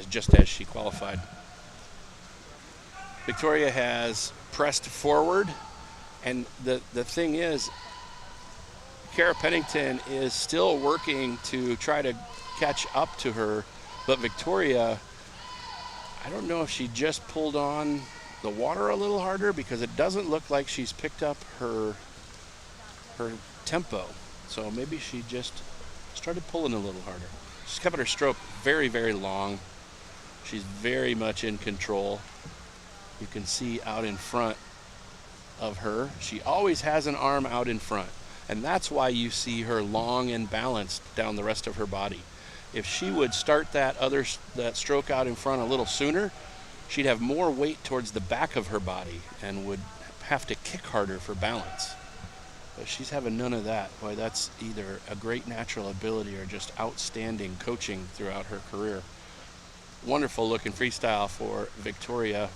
just as she qualified. Victoria has pressed forward, and the thing is, Kara Pennington is still working to try to catch up to her, but Victoria, I don't know if she just pulled on the water a little harder, because it doesn't look like she's picked up her tempo. So maybe she just started pulling a little harder. She's kept her stroke very, very long. She's very much in control. You can see out in front of her, she always has an arm out in front. And that's why you see her long and balanced down the rest of her body. If she would start that stroke out in front a little sooner, she'd have more weight towards the back of her body and would have to kick harder for balance. But she's having none of that. Boy, that's either a great natural ability or just outstanding coaching throughout her career. Wonderful looking freestyle for Victoria.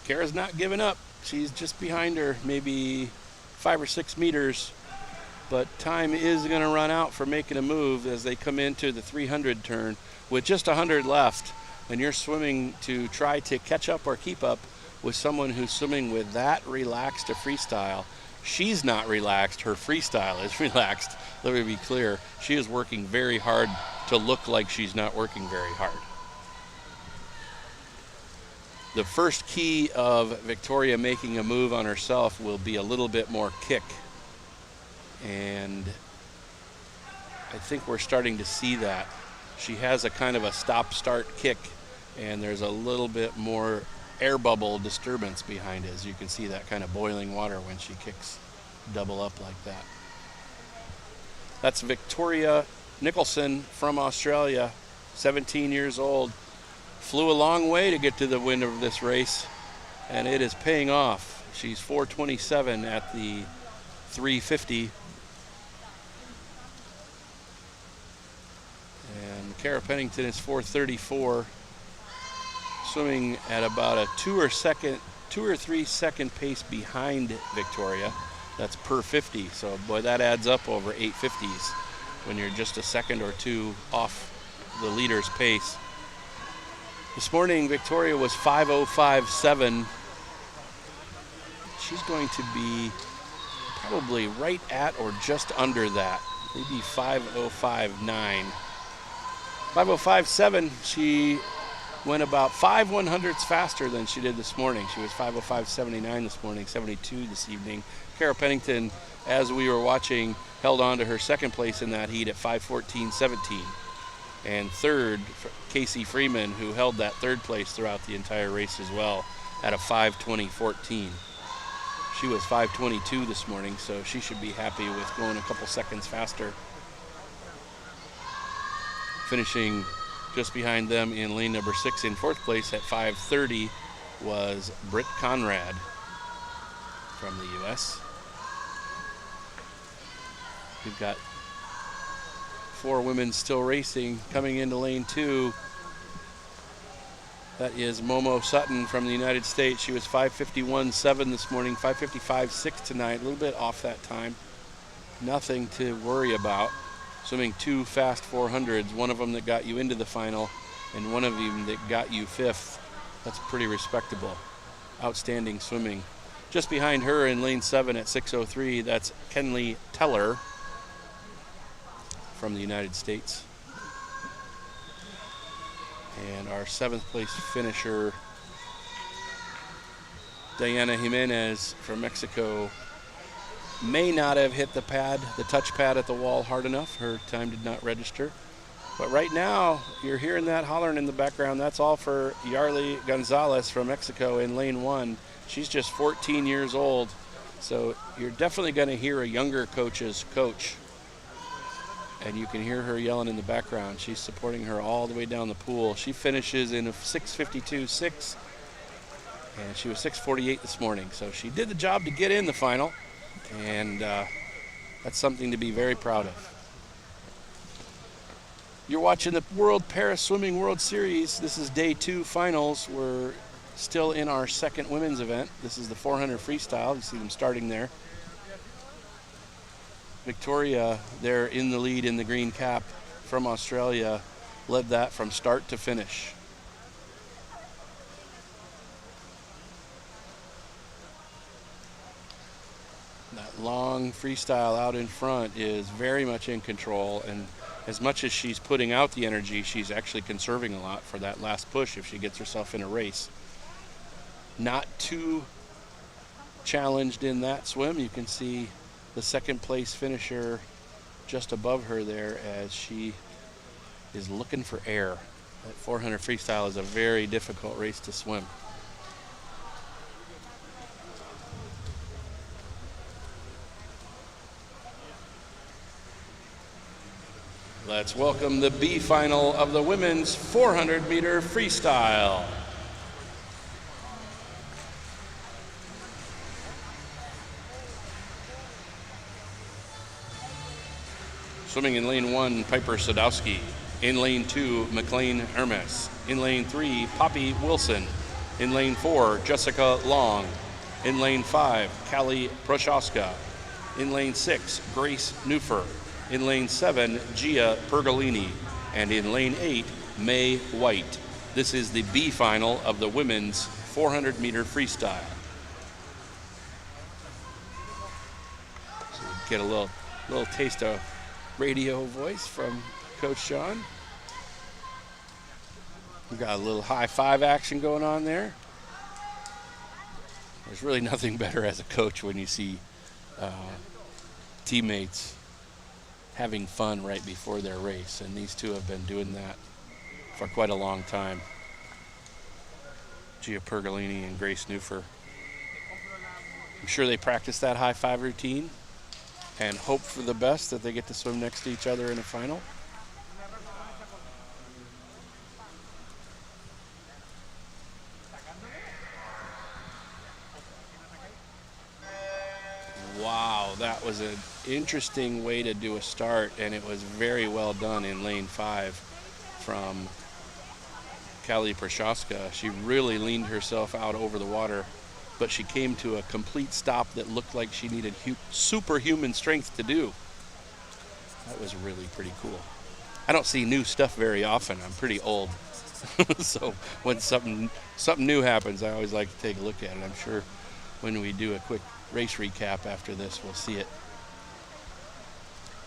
Kara's not giving up. She's just behind her, maybe 5 or 6 meters. But time is going to run out for making a move as they come into the 300 turn with just 100 left. And you're swimming to try to catch up or keep up with someone who's swimming with that relaxed a freestyle. She's not relaxed. Her freestyle is relaxed. Let me be clear. She is working very hard to look like she's not working very hard. The first key of Victoria making a move on herself will be a little bit more kick. And I think we're starting to see that. She has a kind of a stop-start kick, and there's a little bit more air bubble disturbance behind it, as you can see that kind of boiling water when she kicks double up like that. That's Victoria Nicholson from Australia, 17 years old. Flew a long way to get to the win of this race, and it is paying off. She's 4:27 at the 350. And Kara Pennington is 4:34, swimming at about a 2 or 3 second pace behind Victoria. That's per 50, so boy, that adds up over 850s when you're just a second or two off the leader's pace. This morning, Victoria was 5:05.7. She's going to be probably right at or just under that, maybe 5:05.9. 5:05.7, she went about 5 100ths faster than she did this morning. She was 5:05.79 this morning, 72 this evening. Kara Pennington, as we were watching, held on to her second place in that heat at 5:14.17. And third, Casey Freeman, who held that third place throughout the entire race as well, at a 5:20.14. She was 5:22 this morning, so she should be happy with going a couple seconds faster. Finishing just behind them in lane number 6 in fourth place at 5:30 was Britt Conrad from the U.S. We've got 4 women still racing. Coming into lane 2, that is Momo Sutton from the United States. She was 5:51.7 this morning, 5:55.6 tonight, a little bit off that time. Nothing to worry about. Swimming 2 fast 400s, one of them that got you into the final and one of them that got you 5th. That's pretty respectable. Outstanding swimming. Just behind her in lane 7 at 6:03, that's Kenley Teller from the United States. And our 7th place finisher, Diana Jimenez from Mexico, may not have hit the touchpad at the wall hard enough. Her time did not register. But right now, you're hearing that hollering in the background. That's all for Yarly Gonzalez from Mexico in lane 1. She's just 14 years old. So you're definitely going to hear a younger coach's coach. And you can hear her yelling in the background. She's supporting her all the way down the pool. She finishes in a 6:52.6, and she was 6:48 this morning. So she did the job to get in the final, and that's something to be very proud of. You're watching the Paris Swimming World Series. This is day 2 finals. We're still in our second women's event. This is the 400 freestyle. You see them starting there. Victoria, there in the lead in the green cap from Australia, led that from start to finish. That long freestyle out in front is very much in control, and as much as she's putting out the energy, she's actually conserving a lot for that last push if she gets herself in a race. Not too challenged in that swim. You can see the second place finisher just above her there as she is looking for air. That 400 freestyle is a very difficult race to swim. Let's welcome the B final of the women's 400 meter freestyle. Swimming in lane 1, Piper Sadowski. In lane 2, McLean Hermes. In lane 3, Poppy Wilson. In lane 4, Jessica Long. In lane 5, Callie Prochaska. In lane 6, Grace Neufer. In lane 7, Gia Pergolini. And in lane 8, May White. This is the B final of the women's 400 meter freestyle. So we get a little taste of radio voice from Coach John. We got a little high five action going on there. There's really nothing better as a coach when you see teammates having fun right before their race, and these two have been doing that for quite a long time. Gia Pergolini and Grace Neufer. I'm sure they practice that high five routine and hope for the best that they get to swim next to each other in a final. Wow, that was an interesting way to do a start, and it was very well done in lane 5 from Callie Prochaska. She really leaned herself out over the water, but she came to a complete stop that looked like she needed superhuman strength to do. That was really pretty cool. I don't see new stuff very often. I'm pretty old. So when something new happens, I always like to take a look at it. I'm sure when we do a quick race recap after this, we'll see it.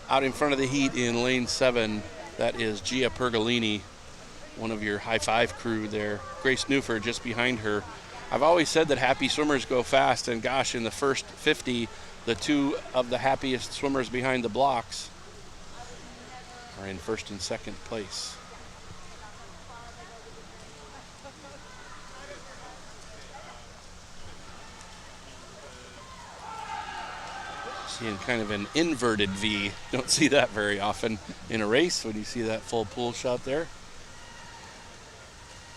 Out in front of the heat in lane 7, that is Gia Pergolini, one of your high five crew there. Grace Neufer just behind her. I've always said that happy swimmers go fast, and gosh, in the first 50, the two of the happiest swimmers behind the blocks are in first and second place. Seeing kind of an inverted V. Don't see that very often in a race when you see that full pool shot there.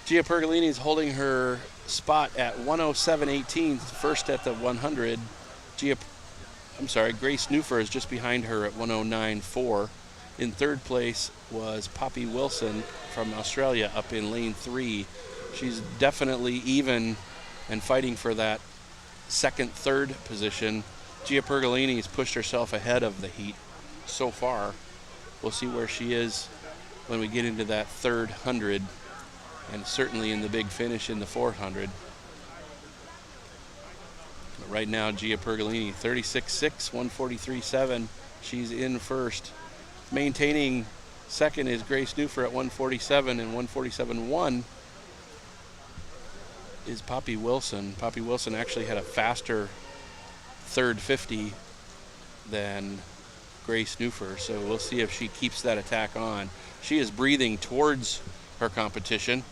Gia Pergolini is holding her spot at 107.18, first at the 100. Grace Neufer is just behind her at 109.4. In third place was Poppy Wilson from Australia up in lane 3. She's definitely even and fighting for that second, third position. Gia Pergolini has pushed herself ahead of the heat so far. We'll see where she is when we get into that third 100, and certainly in the big finish in the 400. But right now, Gia Pergolini, 36.6, 143.7. She's in first. Maintaining second is Grace Neufer at 147, and 147.1 is Poppy Wilson. Poppy Wilson actually had a faster third 50 than Grace Neufer, so we'll see if she keeps that attack on. She is breathing towards her competition,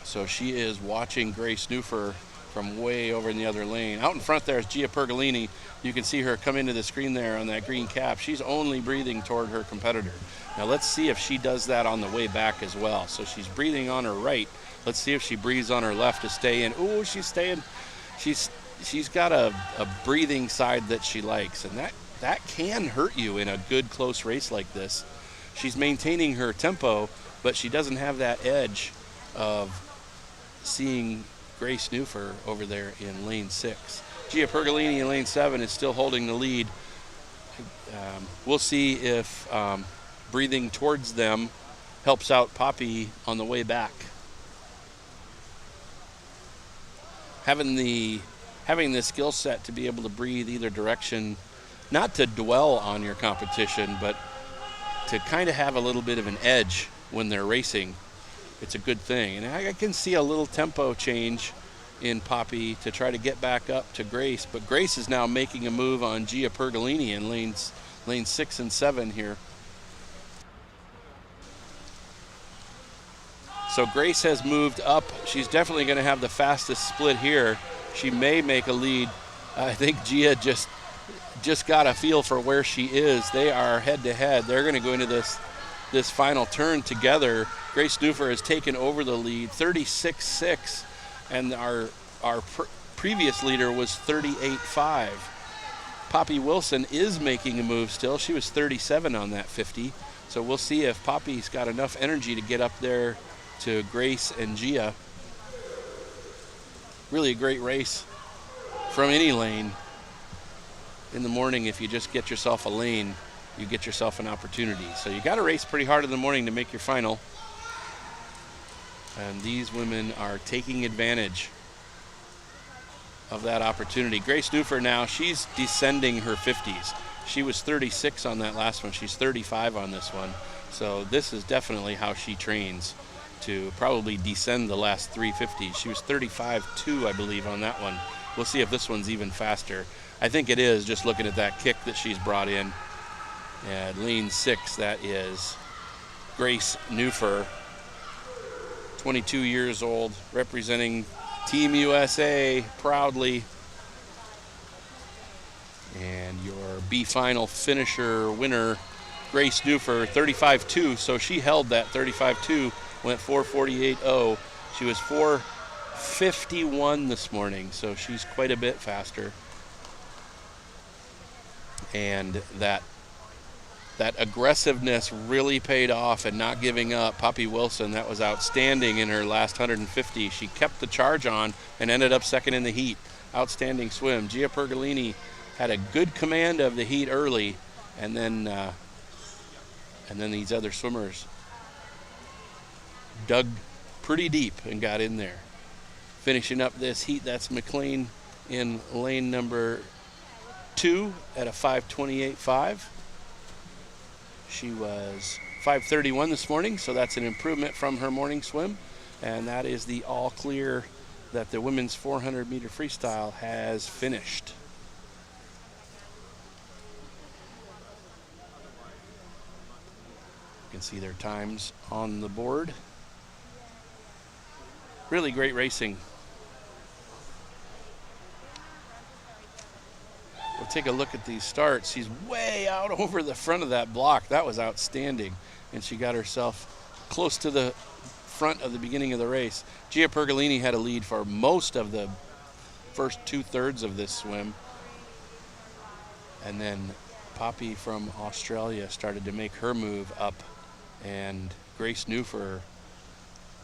so she is watching Grace Neufer from way over in the other lane. Out in front there is Gia Pergolini. You can see her come into the screen there on that green cap. She's only breathing toward her competitor. Now let's see if she does that on the way back as well. So she's breathing on her right. Let's see if she breathes on her left to stay in. Ooh, she's staying. She's got a breathing side that she likes, and that can hurt you in a good close race like this. She's maintaining her tempo, but she doesn't have that edge of seeing Grace Newfer over there in lane 6. Gia Pergolini in lane 7 is still holding the lead. We'll see if breathing towards them helps out Poppy on the way back. Having the skill set to be able to breathe either direction, not to dwell on your competition, but to kind of have a little bit of an edge when they're racing, it's a good thing. And I can see a little tempo change in Poppy to try to get back up to Grace, but Grace is now making a move on Gia Pergolini in lanes 6 and 7 here. So Grace has moved up. She's definitely going to have the fastest split here. She may make a lead. I think Gia just got a feel for where she is. They are head to head. They're going to go into this final turn together. Grace Newfer has taken over the lead, 36.6, and our previous leader was 38.5. Poppy Wilson is making a move still. She was 37 on that 50. So we'll see if Poppy's got enough energy to get up there to Grace and Gia. Really a great race from any lane. In the morning, if you just get yourself a lane, you get yourself an opportunity. So you got to race pretty hard in the morning to make your final. And these women are taking advantage of that opportunity. Grace Newfer now, she's descending her 50s. She was 36 on that last one. She's 35 on this one. So this is definitely how she trains, to probably descend the last 350s. She was 35.2, I believe, on that one. We'll see if this one's even faster. I think it is, just looking at that kick that she's brought in. At lane 6, that is Grace Newfer, 22 years old, representing Team USA proudly. And your B final finisher winner, Grace Newfer, 35.2. So she held that 35.2, went 4:48.0. She was 4:51 this morning, so she's quite a bit faster. And that aggressiveness really paid off, and not giving up. Poppy Wilson, that was outstanding in her last 150. She kept the charge on and ended up second in the heat. Outstanding swim. Gia Pergolini had a good command of the heat early, and then these other swimmers dug pretty deep and got in there. Finishing up this heat, that's McLean in lane number 2 at a 5:28.5. She was 5:31 this morning, so that's an improvement from her morning swim. And that is the all clear that the women's 400 meter freestyle has finished. You can see their times on the board. Really great racing. We'll take a look at these starts. She's way out over the front of that block. That was outstanding. And she got herself close to the front of the beginning of the race. Gia Pergolini had a lead for most of the first 2/3 of this swim. And then Poppy from Australia started to make her move up. And Grace Newfer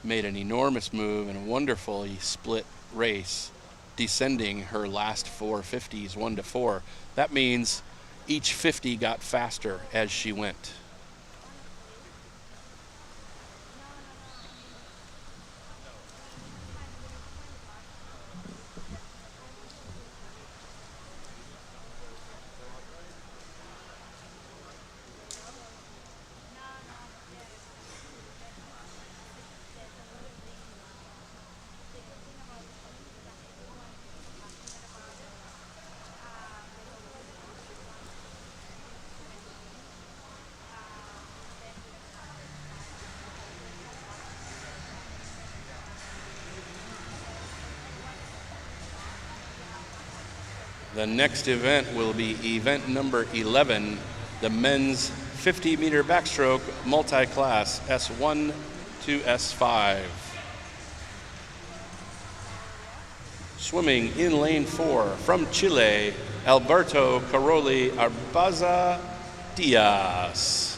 made an enormous move and a wonderfully split race, descending her last 450s 1-4. That means each 50 got faster as she went. The next event will be event number 11, the men's 50-meter backstroke multi-class S1 to S5. Swimming in lane 4 from Chile, Alberto Caroli Arbaza Diaz.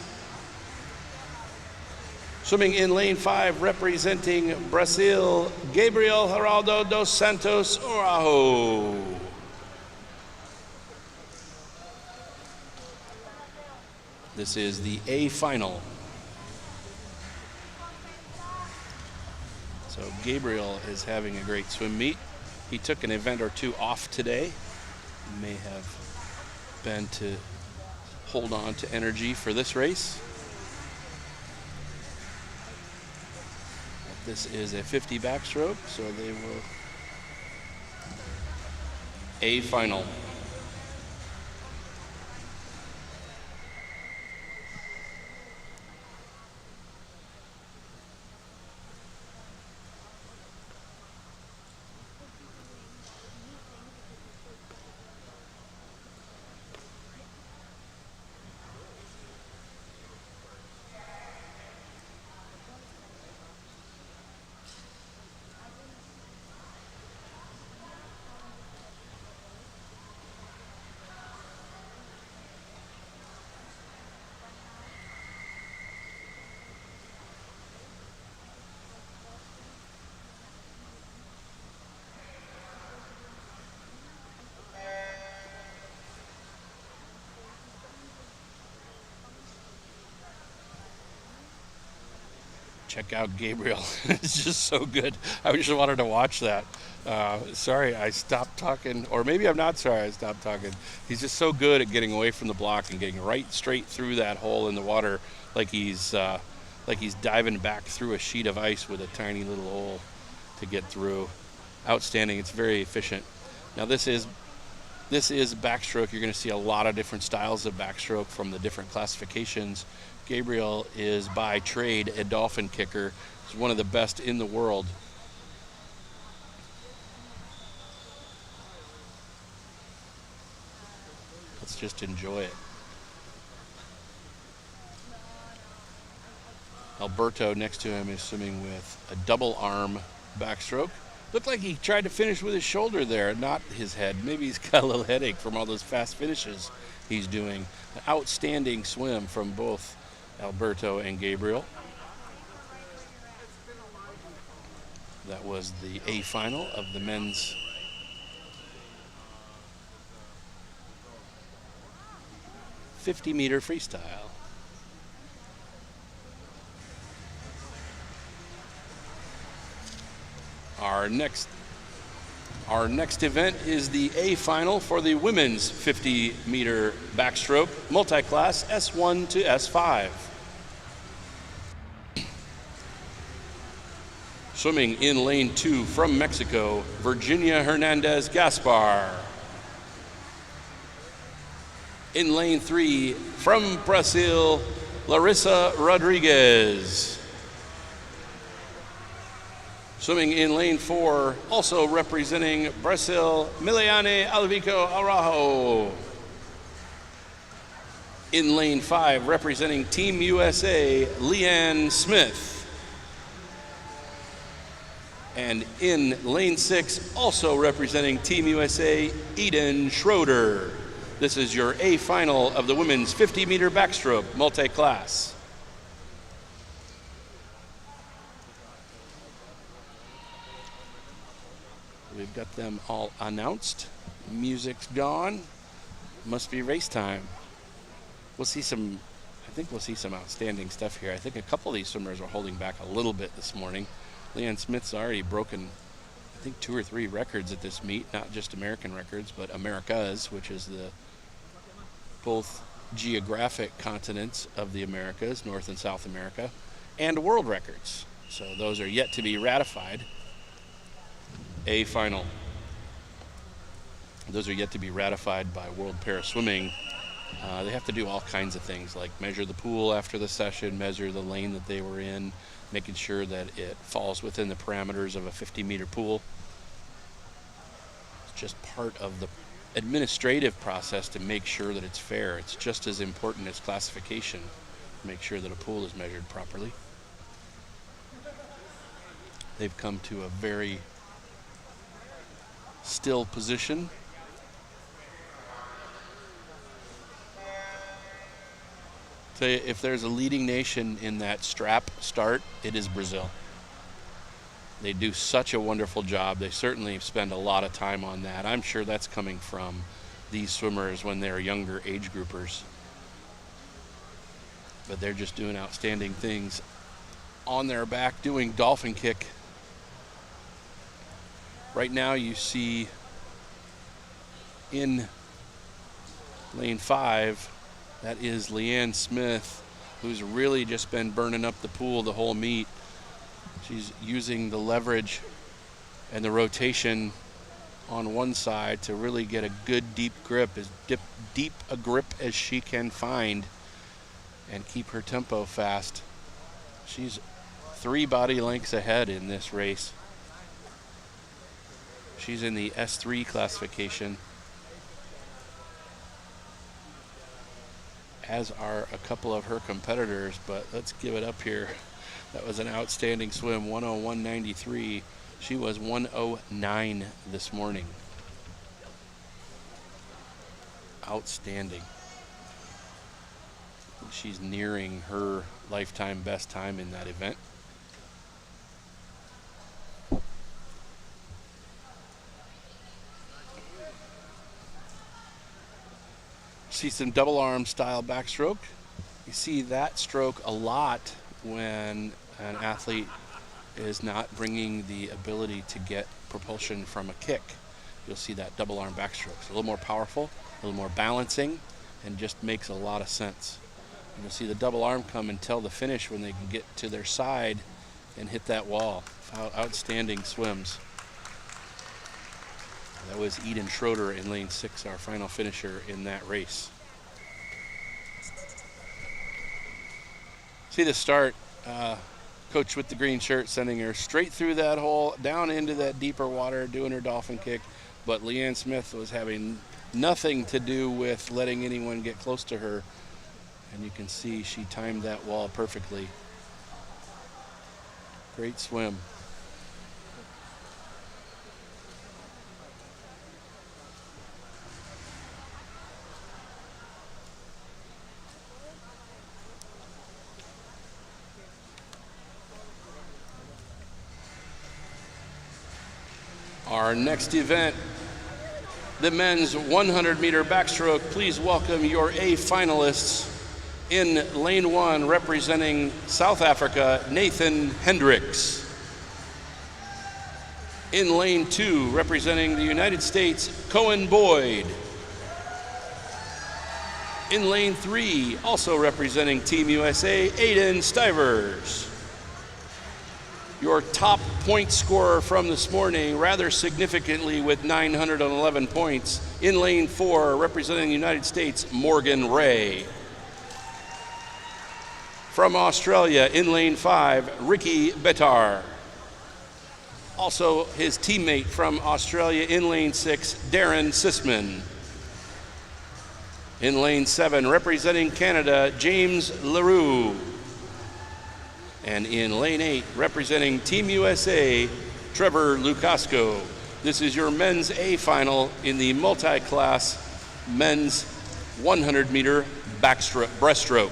Swimming in lane 5, representing Brazil, Gabriel Geraldo dos Santos Orajo. This is the A final. So Gabriel is having a great swim meet. He took an event or two off today. May have been to hold on to energy for this race. This is a 50 backstroke, so they will A final. Check out Gabriel. It's just so good. I just wanted to watch that. Sorry I stopped talking, or maybe I'm not sorry I stopped talking. He's just so good at getting away from the block and getting right straight through that hole in the water, like he's diving back through a sheet of ice with a tiny little hole to get through. Outstanding. It's very efficient. Now this is backstroke. You're going to see a lot of different styles of backstroke from the different classifications. Gabriel is by trade a dolphin kicker. He's one of the best in the world. Let's just enjoy it. Alberto next to him is swimming with a double arm backstroke. Looked like he tried to finish with his shoulder there, not his head. Maybe he's got a little headache from all those fast finishes he's doing. An outstanding swim from both Alberto and Gabriel. That was the A final of the men's 50-meter freestyle. Our next event is the A final for the women's 50-meter backstroke, multi-class S1 to S5. Swimming in lane 2 from Mexico, Virginia Hernandez Gaspar. In lane 3 from Brazil, Larissa Rodriguez. Swimming in lane 4, also representing Brazil, Miliane Alvico Araujo. In lane 5, representing Team USA, Leanne Smith. And in lane 6, also representing Team USA, Eden Schroeder. This is your A final of the women's 50-meter backstroke multi-class. We've got them all announced. Music's gone. Must be race time. I think we'll see some outstanding stuff here. I think a couple of these swimmers are holding back a little bit this morning. Leanne Smith's already broken, I think, 2 or 3 records at this meet, not just American records, but Americas, which is the both geographic continents of the Americas, North and South America, and world records. So those are yet to be ratified. A final. Those are yet to be ratified by World Para Swimming. They have to do all kinds of things, like measure the pool after the session, measure the lane that they were in, making sure that it falls within the parameters of a 50-meter pool. It's just part of the administrative process to make sure that it's fair. It's just as important as classification to make sure that a pool is measured properly. They've come to a very still position. So if there's a leading nation in that strap start, it is Brazil. They do such a wonderful job. They certainly spend a lot of time on that. I'm sure that's coming from these swimmers when they're younger age groupers. But they're just doing outstanding things on their back, doing dolphin kick. Right now you see in lane 5, that is Leanne Smith, who's really just been burning up the pool the whole meet. She's using the leverage and the rotation on one side to really get a good deep grip, as deep a grip as she can find, and keep her tempo fast. She's 3 body lengths ahead in this race. She's in the S3 classification, as are a couple of her competitors, but let's give it up here. That was an outstanding swim, 101.93. She was 109 this morning. Outstanding. She's nearing her lifetime best time in that event. See some double arm style backstroke. You see that stroke a lot when an athlete is not bringing the ability to get propulsion from a kick. You'll see that double arm backstroke. It's a little more powerful, a little more balancing, and just makes a lot of sense. And you'll see the double arm come until the finish when they can get to their side and hit that wall. Outstanding swims. That was Eden Schroeder in lane 6, our final finisher in that race. See the start, coach with the green shirt sending her straight through that hole, down into that deeper water, doing her dolphin kick. But Leanne Smith was having nothing to do with letting anyone get close to her. And you can see she timed that wall perfectly. Great swim. Our next event, the men's 100-meter backstroke. Please welcome your A finalists. In lane 1, representing South Africa, Nathan Hendricks. In lane 2, representing the United States, Cohen Boyd. In lane 3, also representing Team USA, Aiden Stivers. Your top point scorer from this morning, rather significantly with 911 points. In lane 4, representing the United States, Morgan Ray. From Australia, in lane 5, Ricky Betar. Also his teammate from Australia in lane 6, Darren Sisman. In lane 7, representing Canada, James Leroux. And in lane 8, representing Team USA, Trevor Lukasco. This is your men's A final in the multi-class men's 100-meter breaststroke.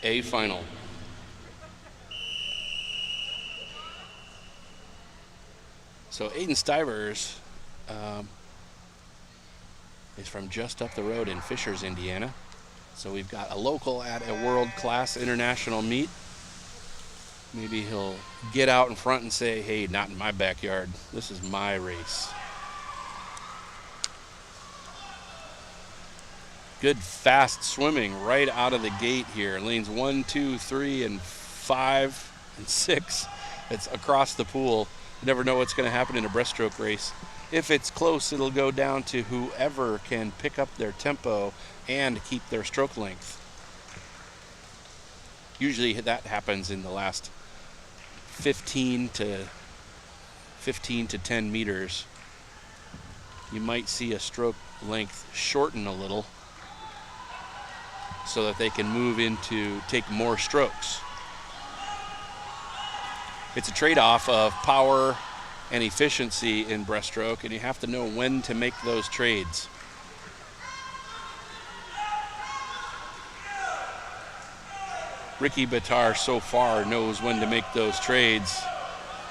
A final. So Aiden Stivers is from just up the road in Fishers, Indiana. So we've got a local at a world-class international meet. Maybe he'll get out in front and say, hey, not in my backyard. This is my race. Good fast swimming right out of the gate here. Lanes 1, 2, 3, and 5, and 6. It's across the pool. You never know what's going to happen in a breaststroke race. If it's close, it'll go down to whoever can pick up their tempo and keep their stroke length. Usually that happens in the last 15 to 10 meters. You might see a stroke length shorten a little so that they can move into take more strokes. It's a trade-off of power and efficiency in breaststroke, and you have to know when to make those trades. Ricky Bitar so far knows when to make those trades.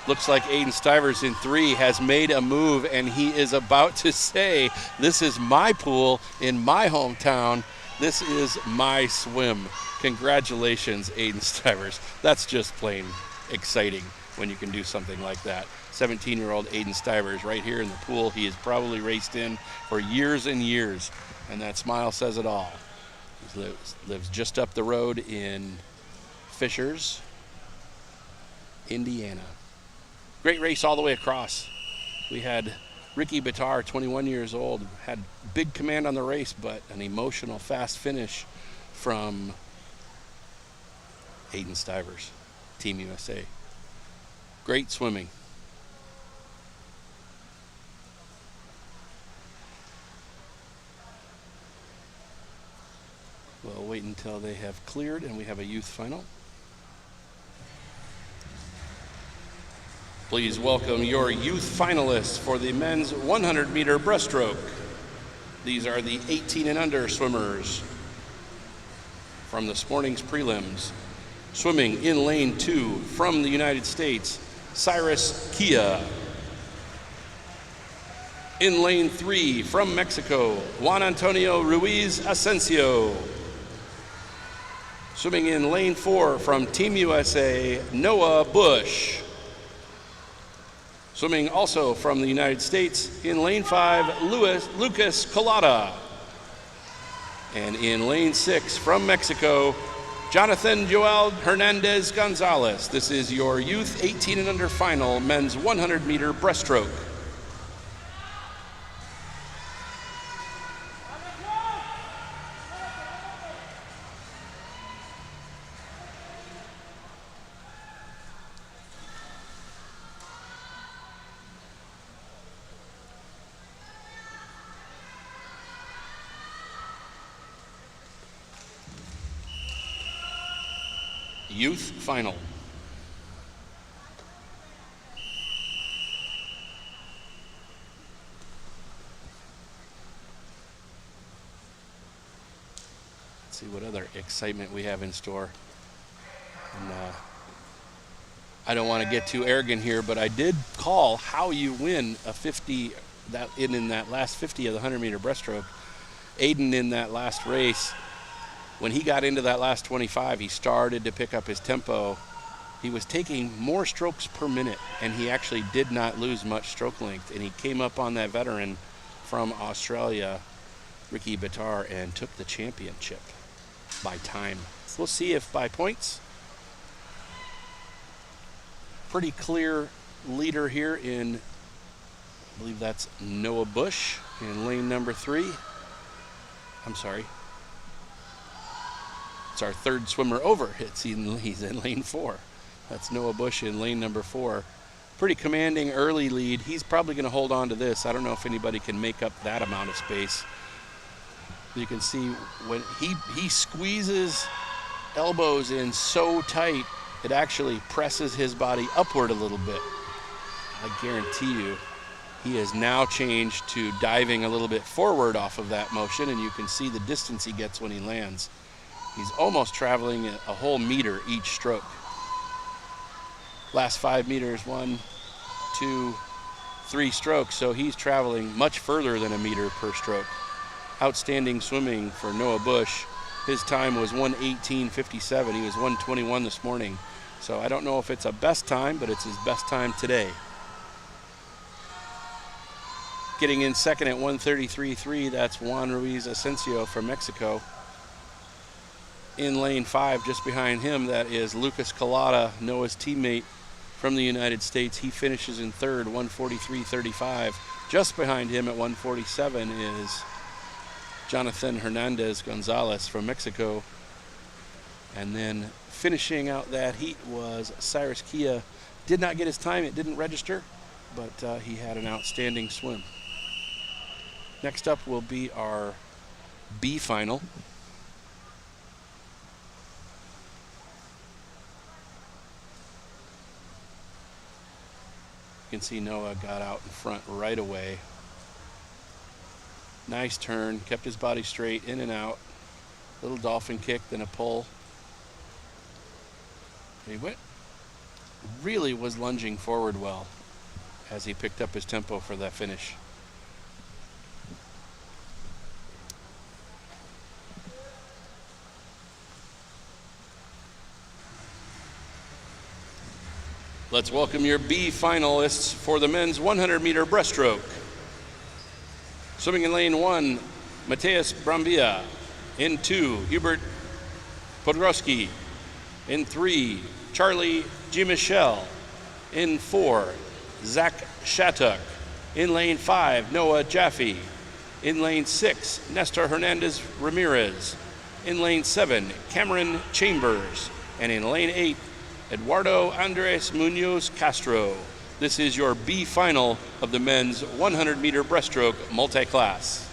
Looks like Aiden Stivers in 3 has made a move, and he is about to say, this is my pool in my hometown. This is my swim. Congratulations, Aiden Stivers. That's just plain exciting when you can do something like that. 17-year-old Aiden Stivers right here in the pool. He has probably raced in for years and years, and that smile says it all. He lives just up the road in Fishers, Indiana. Great race all the way across. We had Ricky Bitar, 21 years old, had big command on the race, but an emotional fast finish from Aiden Stivers, Team USA. Great swimming. We'll wait until they have cleared and we have a youth final. Please welcome your youth finalists for the men's 100-meter breaststroke. These are the 18 and under swimmers from this morning's prelims. Swimming in lane 2 from the United States, Cyrus Kia. In lane 3 from Mexico, Juan Antonio Ruiz Asensio. Swimming in lane 4 from Team USA, Noah Bush. Swimming also from the United States, in lane 5, Lucas Colada. And in lane 6 from Mexico, Jonathan Joel Hernandez Gonzalez. This is your youth 18 and under final men's 100-meter breaststroke. Youth final. Let's see what other excitement we have in store. And I don't want to get too arrogant here, but I did call how you win a 50 in that last 50 of the 100-meter breaststroke. Aiden in that last race, when he got into that last 25, he started to pick up his tempo. He was taking more strokes per minute, and he actually did not lose much stroke length. And he came up on that veteran from Australia, Ricky Bitar, and took the championship by time. We'll see if by points. Pretty clear leader here in, I believe that's Noah Bush in lane number 3. I'm sorry. It's our third swimmer over. He's in lane 4. That's Noah Bush in lane number 4. Pretty commanding early lead. He's probably going to hold on to this. I don't know if anybody can make up that amount of space. You can see when he squeezes elbows in so tight, it actually presses his body upward a little bit. I guarantee you, he has now changed to diving a little bit forward off of that motion, and you can see the distance he gets when he lands. He's almost traveling a whole meter each stroke. Last 5 meters, 1, 2, 3 strokes, so he's traveling much further than a meter per stroke. Outstanding swimming for Noah Bush. His time was 1:18.57. He was 1:21 this morning. So I don't know if it's a best time, but it's his best time today. Getting in second at 1:33.3, that's Juan Ruiz Asensio from Mexico. In lane 5, just behind him, that is Lucas Colada, Noah's teammate from the United States. He finishes in third, 1:43.35. Just behind him at 1:47 is Jonathan Hernandez Gonzalez from Mexico. And then finishing out that heat was Cyrus Kia. Did not get his time, it didn't register, but he had an outstanding swim. Next up will be our B final. You can see Noah got out in front right away. Nice turn, kept his body straight, in and out. Little dolphin kick, then a pull. He really was lunging forward well as he picked up his tempo for that finish. Let's welcome your B finalists for the men's 100-meter breaststroke. Swimming in lane 1, Mateus Brambilla. In 2, Hubert Podgorski. In 3, Charlie G. Michel. In 4, Zach Shattuck. In lane 5, Noah Jaffe. In lane 6, Nestor Hernandez Ramirez. In lane 7, Cameron Chambers. And in lane 8, Eduardo Andres Munoz Castro. This is your B final of the men's 100-meter breaststroke multi-class.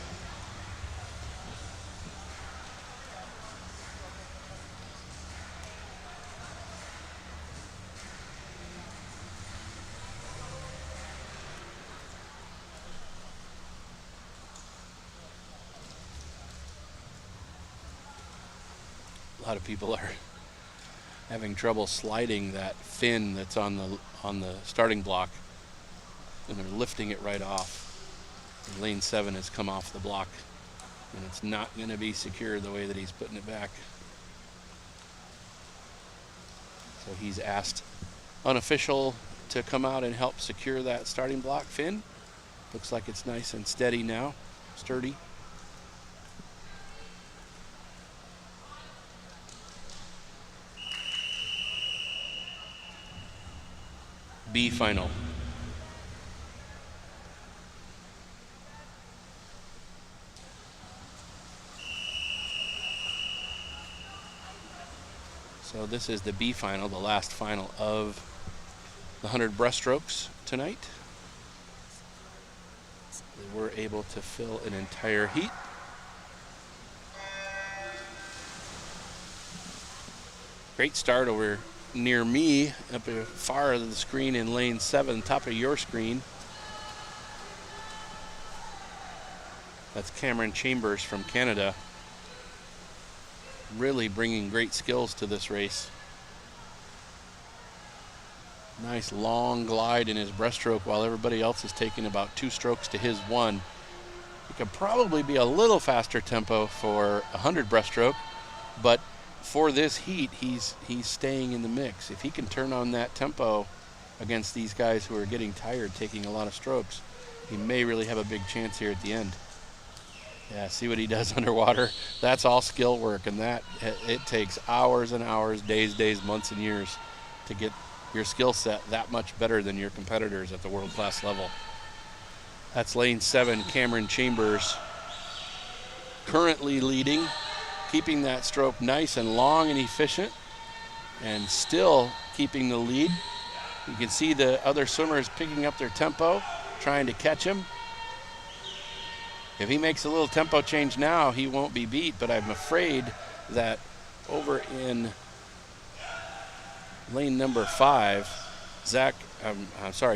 A lot of people are having trouble sliding that fin that's on the starting block, and they're lifting it right off. And lane 7 has come off the block, and it's not going to be secure the way that he's putting it back. So he's asked unofficial to come out and help secure that starting block fin. Looks like it's nice and steady now, sturdy. B final. So this is the B final, the last final of the 100 breaststrokes tonight. They were able to fill an entire heat. Great start over near me, up far of the screen in lane 7, top of your screen. That's Cameron Chambers from Canada. Really bringing great skills to this race. Nice long glide in his breaststroke while everybody else is taking about 2 strokes to his 1. It could probably be a little faster tempo for 100 breaststroke, but for this heat, he's staying in the mix. If he can turn on that tempo against these guys who are getting tired, taking a lot of strokes, he may really have a big chance here at the end. Yeah, see what he does underwater? That's all skill work, and that it takes hours and hours, days, months and years to get your skill set that much better than your competitors at the world-class level. That's lane 7, Cameron Chambers, currently leading, keeping that stroke nice and long and efficient, and still keeping the lead. You can see the other swimmers picking up their tempo, trying to catch him. If he makes a little tempo change now, he won't be beat, but I'm afraid that over in lane number 5,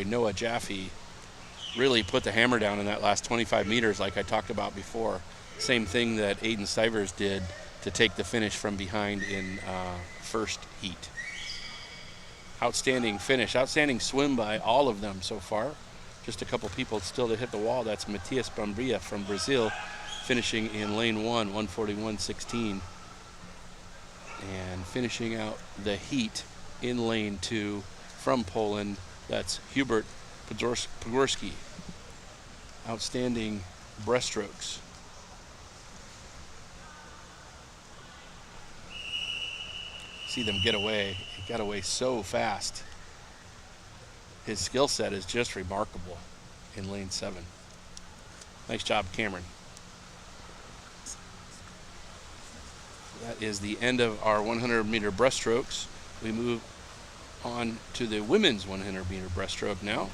Noah Jaffe really put the hammer down in that last 25 meters like I talked about before. Same thing that Aiden Stivers did to take the finish from behind in first heat. Outstanding finish, outstanding swim by all of them so far. Just a couple people still to hit the wall. That's Mateus Brambilla from Brazil, finishing in lane 1, 1:41.16. And finishing out the heat in lane 2 from Poland, that's Hubert Podgorski. Outstanding breaststrokes. See them get away. It got away so fast. his skill set is just remarkable in lane 7. Nice job, Cameron. That is the end of our 100-meter breaststrokes. We move on to the women's 100-meter breaststroke now.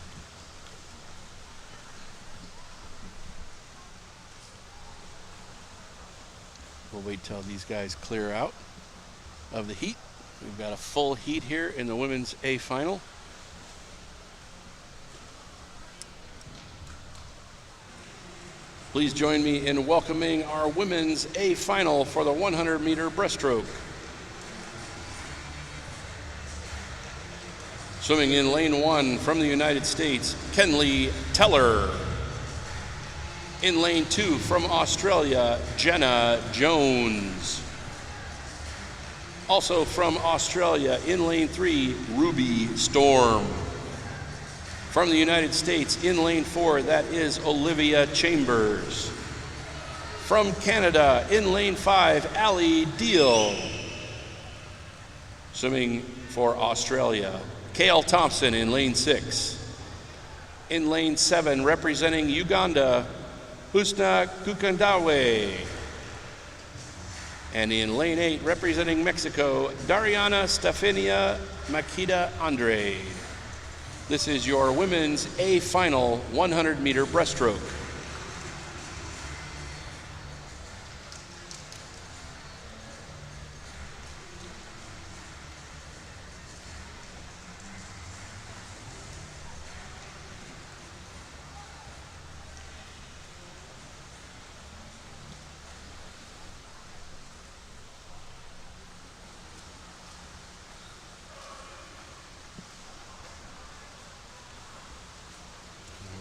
We'll wait till these guys clear out of the heat. We've got a full heat here in the women's A final. Please join me in welcoming our women's A final for the 100-meter breaststroke. Swimming in lane 1 from the United States, Kenlee Teller. In lane 2 from Australia, Jenna Jones. Also from Australia, in lane 3, Ruby Storm. From the United States, in lane 4, that is Olivia Chambers. From Canada, in lane 5, Ali Deal. Swimming for Australia, Kale Thompson in lane 6. In lane 7, representing Uganda, Husna Kukandawe. And in lane 8, representing Mexico, Dariana Stefania Makita Andre. This is your women's A final 100-meter breaststroke.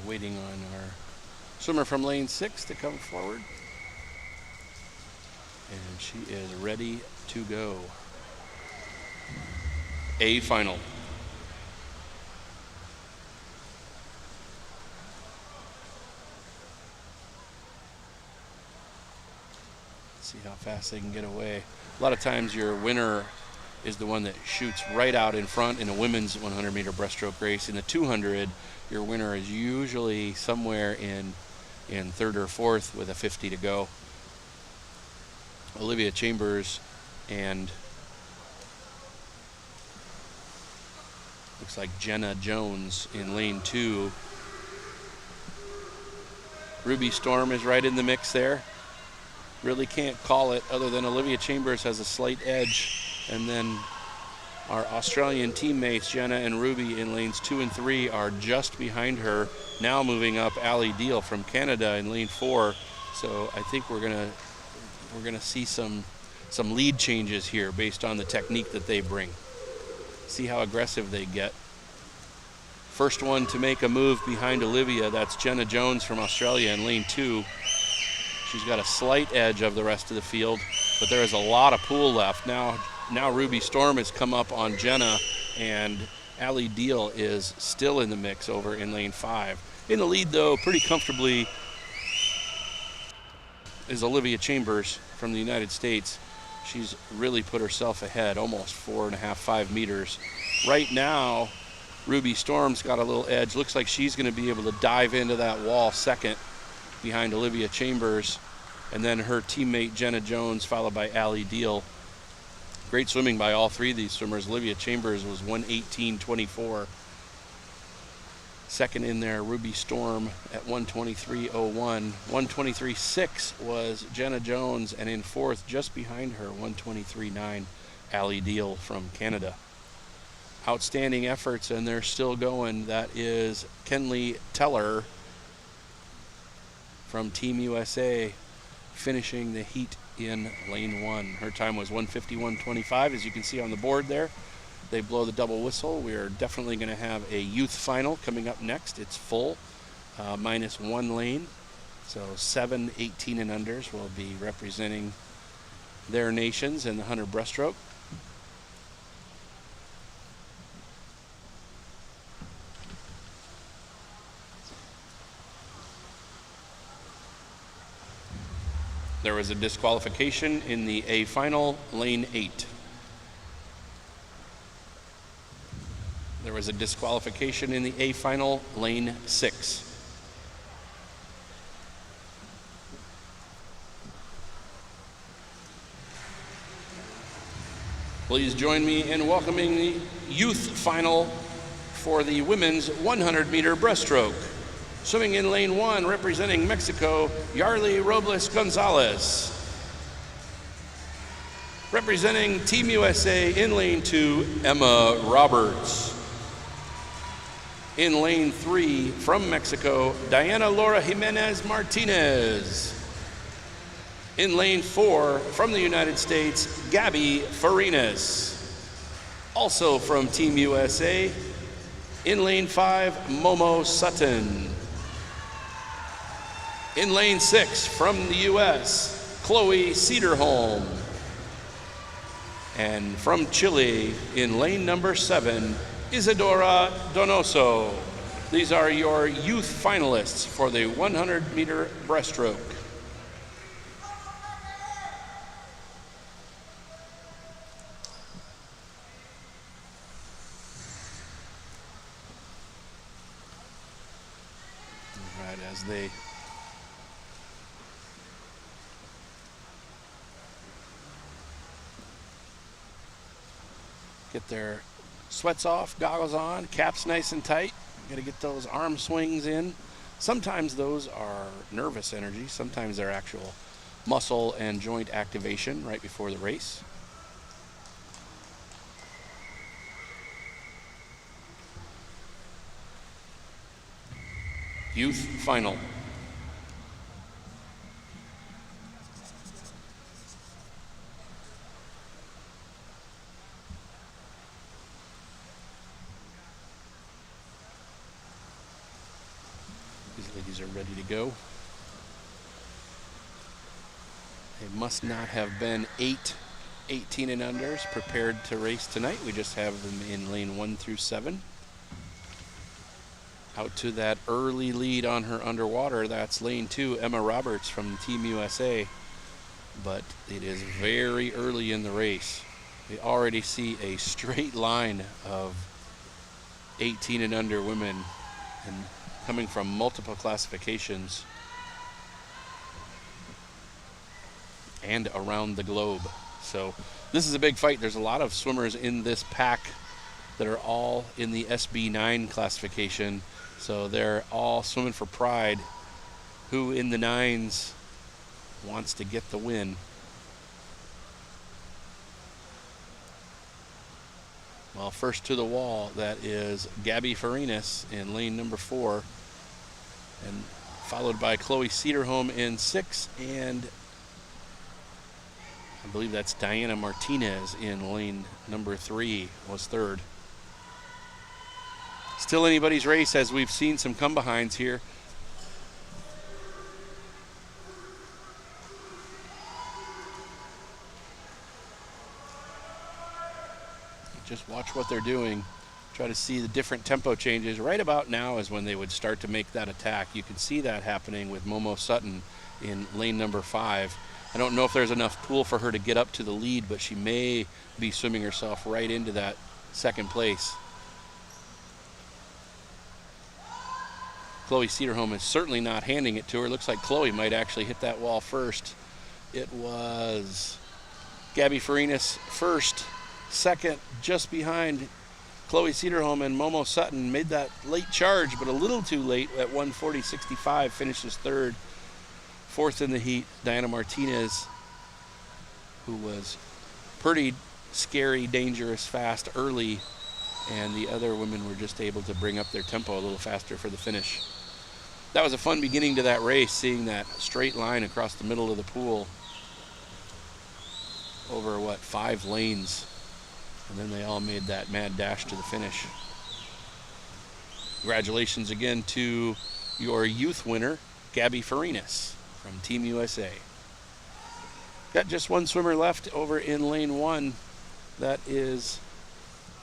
Waiting on our swimmer from lane 6 to come forward. And she is ready to go. A final. Let's see how fast they can get away. A lot of times your winner is the one that shoots right out in front in a women's 100-meter breaststroke race. In the 200, your winner is usually somewhere in third or fourth with a 50 to go. Olivia Chambers and looks like Jenna Jones in lane 2. Ruby Storm is right in the mix there. Really can't call it other than Olivia Chambers has a slight edge. And then our Australian teammates, Jenna and Ruby, in lanes 2 and 3 are just behind her. Now moving up, Ali Deal from Canada in lane 4. So I think we're gonna see some lead changes here based on the technique that they bring. See how aggressive they get. First one to make a move behind Olivia, that's Jenna Jones from Australia in lane 2. She's got a slight edge of the rest of the field, but there is a lot of pool left. Now Ruby Storm has come up on Jenna, and Ali Deal is still in the mix over in lane 5. In the lead, though, pretty comfortably is Olivia Chambers from the United States. She's really put herself ahead, almost 4.5, 5 meters. Right now, Ruby Storm's got a little edge. Looks like she's going to be able to dive into that wall second behind Olivia Chambers, and then her teammate Jenna Jones, followed by Ali Deal. Great swimming by all three of these swimmers. Olivia Chambers was 1:18.24. Second in there, Ruby Storm at 1:23.01. 1:23.6 was Jenna Jones, and in fourth, just behind her, 1:23.9, Ali Deal from Canada. Outstanding efforts, and they're still going. That is Kenlee Teller from Team USA finishing the heat in lane 1. Her time was 1:51.25, as you can see on the board there. They blow the double whistle. We are definitely going to have a youth final coming up next. It's full, minus one lane. So 7, 18 and unders will be representing their nations in the 100 breaststroke. There was a disqualification in the A final, lane 8. There was a disqualification in the A final, lane 6. Please join me in welcoming the youth final for the women's 100-meter breaststroke. Swimming in lane 1, representing Mexico, Yarly Robles Gonzalez. Representing Team USA in lane 2, Emma Roberts. In lane 3, from Mexico, Diana Laura Jimenez Martinez. In lane 4, from the United States, Gabby Farinas. Also from Team USA, in lane 5, Momo Sutton. In lane 6, from the US, Chloe Cederholm. And from Chile, in lane number 7, Isadora Donoso. These are your youth finalists for the 100-meter breaststroke. All right, as they get their sweats off, goggles on, caps nice and tight. Got to get those arm swings in. Sometimes those are nervous energy. Sometimes they're actual muscle and joint activation right before the race. Youth final. These ladies are ready to go. They must not have been 18 and unders prepared to race tonight. We just have them in lane 1 through 7. Out to that early lead on her underwater, that's lane 2, Emma Roberts from Team USA. But it is very early in the race. We already see a straight line of 18 and under women and coming from multiple classifications and around the globe. So this is a big fight. There's a lot of swimmers in this pack that are all in the SB9 classification. So they're all swimming for pride. Who in the 9s wants to get the win? Well, first to the wall, that is Gabby Farinas in lane number 4, and followed by Chloe Cederholm in 6, and I believe that's Diana Martinez in lane number 3 was 3rd. Still anybody's race, as we've seen some come-behinds here. Just watch what they're doing. Try to see the different tempo changes. Right about now is when they would start to make that attack. You can see that happening with Momo Sutton in lane number 5. I don't know if there's enough pool for her to get up to the lead, but she may be swimming herself right into that second place. Chloe Cederholm is certainly not handing it to her. Looks like Chloe might actually hit that wall first. It was Gabby Farinas first, second, just behind Chloe Cederholm, and Momo Sutton made that late charge, but a little too late at 1:40.65, finishes 3rd. 4th in the heat, Diana Martinez, who was pretty scary, dangerous, fast early, and the other women were just able to bring up their tempo a little faster for the finish. That was a fun beginning to that race, seeing that straight line across the middle of the pool over, 5 lanes. And then they all made that mad dash to the finish. Congratulations again to your youth winner, Gabby Farinas from Team USA. Got just one swimmer left over in lane 1. That is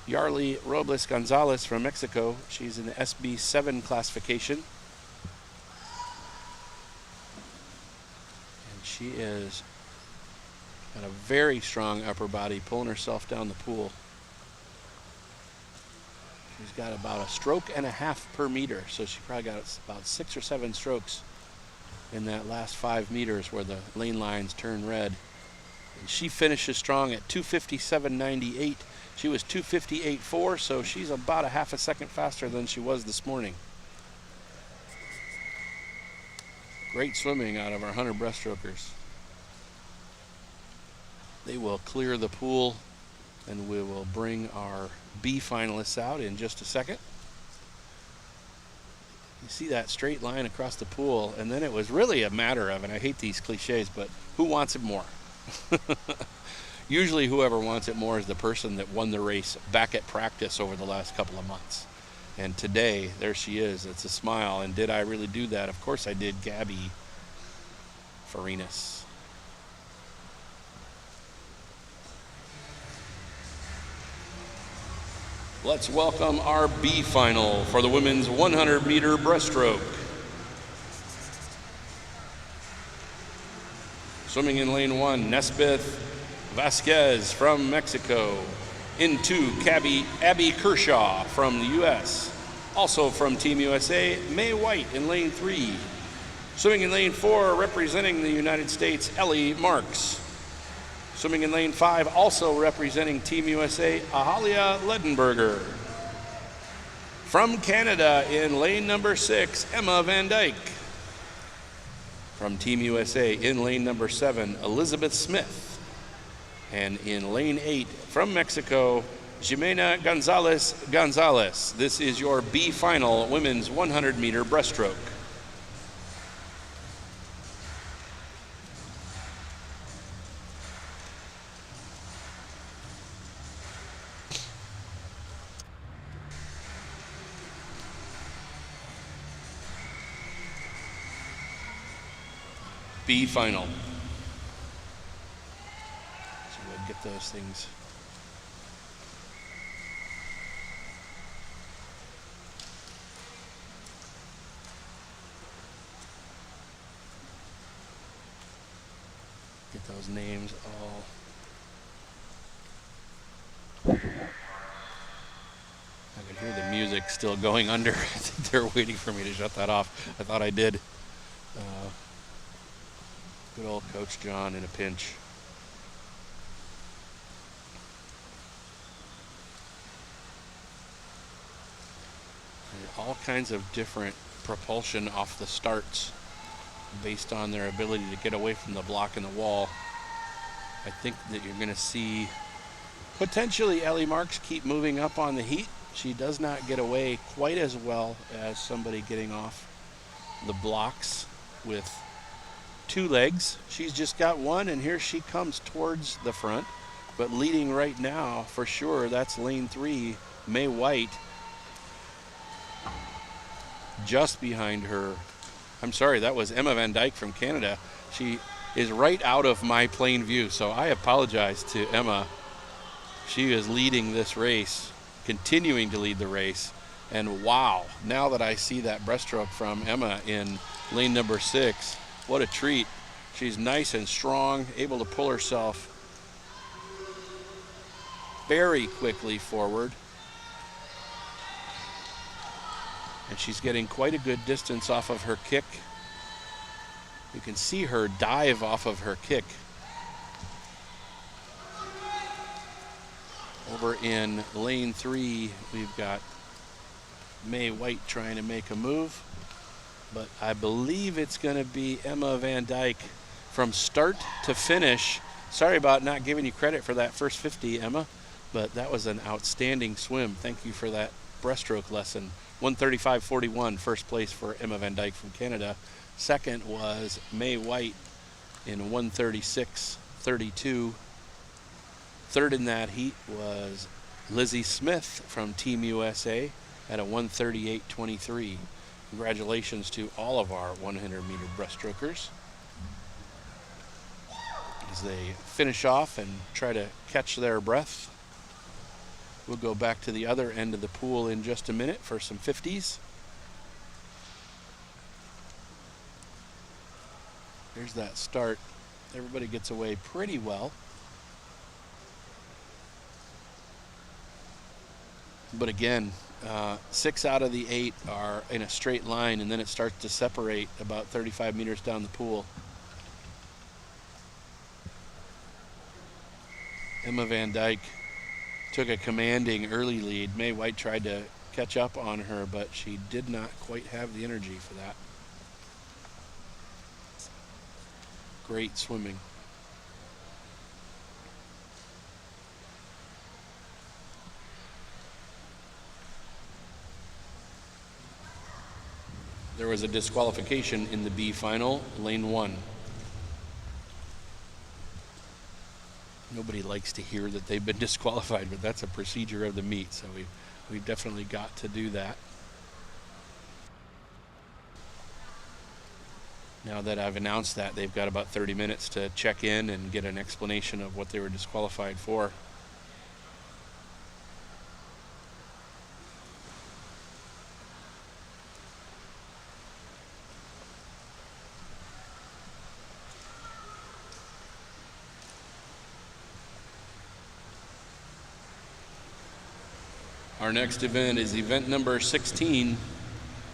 Yarly Robles Gonzalez from Mexico. She's in the SB7 classification. And she is got a very strong upper body, pulling herself down the pool. She's got about a stroke and a half per meter, so she probably got about 6 or 7 strokes in that last 5 meters where the lane lines turn red. And she finishes strong at 2:57.98. She was 2:58.4, so she's about a half a second faster than she was this morning. Great swimming out of our 100 breaststrokers. They will clear the pool, and we will bring our B finalists out in just a second. You see that straight line across the pool, and then it was really a matter of, and I hate these cliches, but who wants it more? Usually whoever wants it more is the person that won the race back at practice over the last couple of months. And today, there she is. It's a smile. And did I really do that? Of course I did, Gabby Farinas. Let's welcome our B final for the women's 100-meter breaststroke. Swimming in lane 1, Nesbeth Vasquez from Mexico. In 2, Abby Kershaw from the U.S. Also from Team USA, May White in lane 3. Swimming in lane 4, representing the United States, Ellie Marks. Swimming in lane 5, also representing Team USA, Ahalia Ledenberger. From Canada in lane number 6, Emma Van Dyke. From Team USA in lane number 7, Elizabeth Smith. And in lane 8, from Mexico, Jimena Gonzalez. This is your B final women's 100-meter breaststroke. B final. So we'll get those things. Get those names all. I can hear the music still going under. I think they're waiting for me to shut that off. I thought I did. Good old Coach John in a pinch. And all kinds of different propulsion off the starts based on their ability to get away from the block and the wall. I think that you're going to see potentially Ellie Marks keep moving up on the heat. She does not get away quite as well as somebody getting off the blocks with 2 legs. She's just got 1, and here she comes towards the front. But leading right now, for sure, that's lane 3, May White. Just behind her, I'm sorry, that was Emma Van Dyke from Canada. She is right out of my plain view, so I apologize to Emma. She is leading this race, continuing to lead the race. And wow, now that I see that breaststroke from Emma in lane number 6, what a treat. She's nice and strong, able to pull herself very quickly forward. And she's getting quite a good distance off of her kick. You can see her dive off of her kick. Over in lane 3, we've got May White trying to make a move. But I believe it's going to be Emma Van Dyke from start to finish. Sorry about not giving you credit for that first 50, Emma, but that was an outstanding swim. Thank you for that breaststroke lesson. 1:35.41, first place for Emma Van Dyke from Canada. Second was May White in 1:36.32. Third in that heat was Lizzie Smith from Team USA at a 1:38.23. Congratulations to all of our 100-meter breaststrokers as they finish off and try to catch their breath. We'll go back to the other end of the pool in just a minute for some 50s. There's that start. Everybody gets away pretty well. But again, 6 out of the 8 are in a straight line, and then it starts to separate about 35 meters down the pool. Emma Van Dyke took a commanding early lead. Mae White tried to catch up on her, but she did not quite have the energy for that. Great swimming. There was a disqualification in the B final, lane 1. Nobody likes to hear that they've been disqualified, but that's a procedure of the meet, so we've definitely got to do that. Now that I've announced that, they've got about 30 minutes to check in and get an explanation of what they were disqualified for. Our next event is event number 16,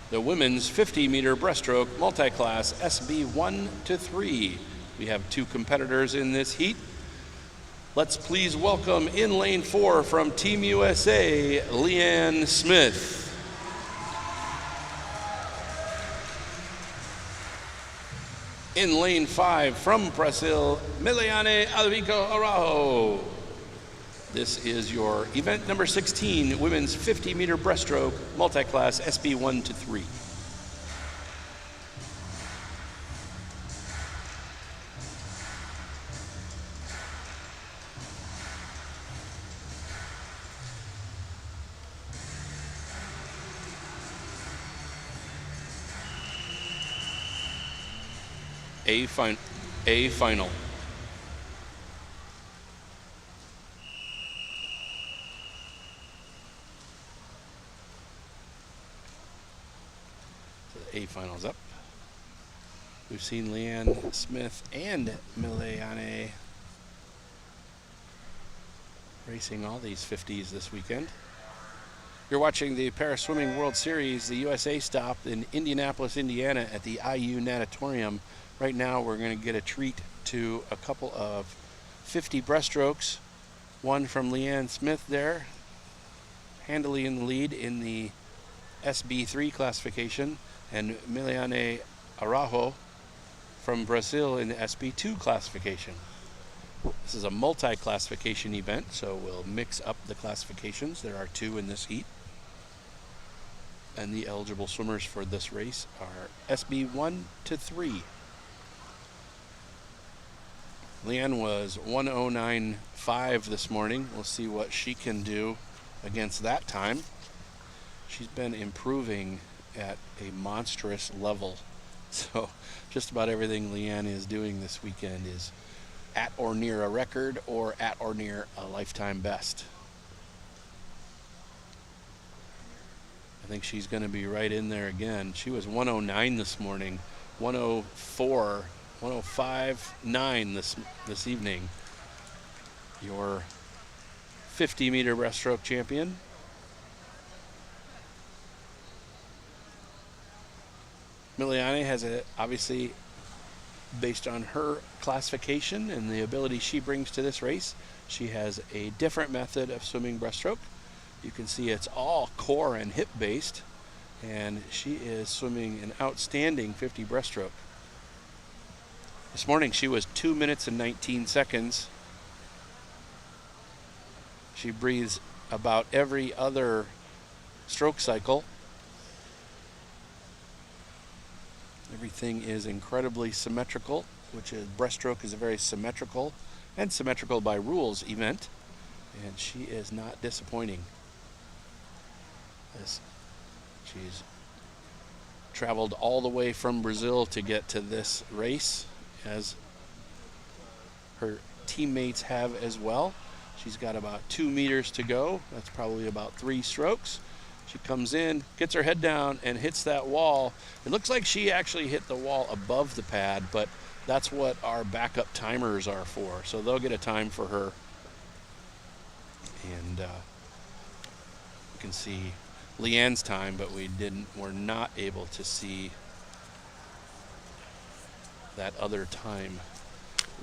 the women's 50-meter breaststroke multi-class SB 1 to 3. We have 2 competitors in this heat. Let's please welcome in lane 4 from Team USA, Leanne Smith. In lane 5 from Brazil, Miliane Alvico Araujo. This is your event number 16, women's 50-meter breaststroke multi-class SB 1 to 3. A final. A finals up. We've seen Leanne Smith and Miliane racing all these 50s this weekend. You're watching the Paris Swimming World Series. The USA stopped in Indianapolis, Indiana at the IU Natatorium. Right now we're going to get a treat to a couple of 50 breaststrokes. One from Leanne Smith there, handily in the lead in the SB3 classification, and Miliane Araujo from Brazil in the SB2 classification. This is a multi-classification event, so we'll mix up the classifications. There are 2 in this heat. And the eligible swimmers for this race are SB 1 to 3. Leanne was 109.5 this morning. We'll see what she can do against that time. She's been improving at a monstrous level. So just about everything Leanne is doing this weekend is at or near a record or at or near a lifetime best. I think she's going to be right in there again. She was 109 this morning, 104, 105.9 this evening. Your 50-meter breaststroke champion. Miliane has obviously, based on her classification and the ability she brings to this race, she has a different method of swimming breaststroke. You can see it's all core and hip based, and she is swimming an outstanding 50 breaststroke. This morning she was 2 minutes and 19 seconds. She breathes about every other stroke cycle. Everything is incredibly symmetrical, which is breaststroke is a very symmetrical and symmetrical by rules event, and she is not disappointing. She's traveled all the way from Brazil to get to this race, as her teammates have as well. She's got about 2 meters to go. That's probably about 3 strokes. She comes in, gets her head down, and hits that wall. It looks like she actually hit the wall above the pad, but that's what our backup timers are for. So they'll get a time for her. And you can see Leanne's time, but we're not able to see that other time.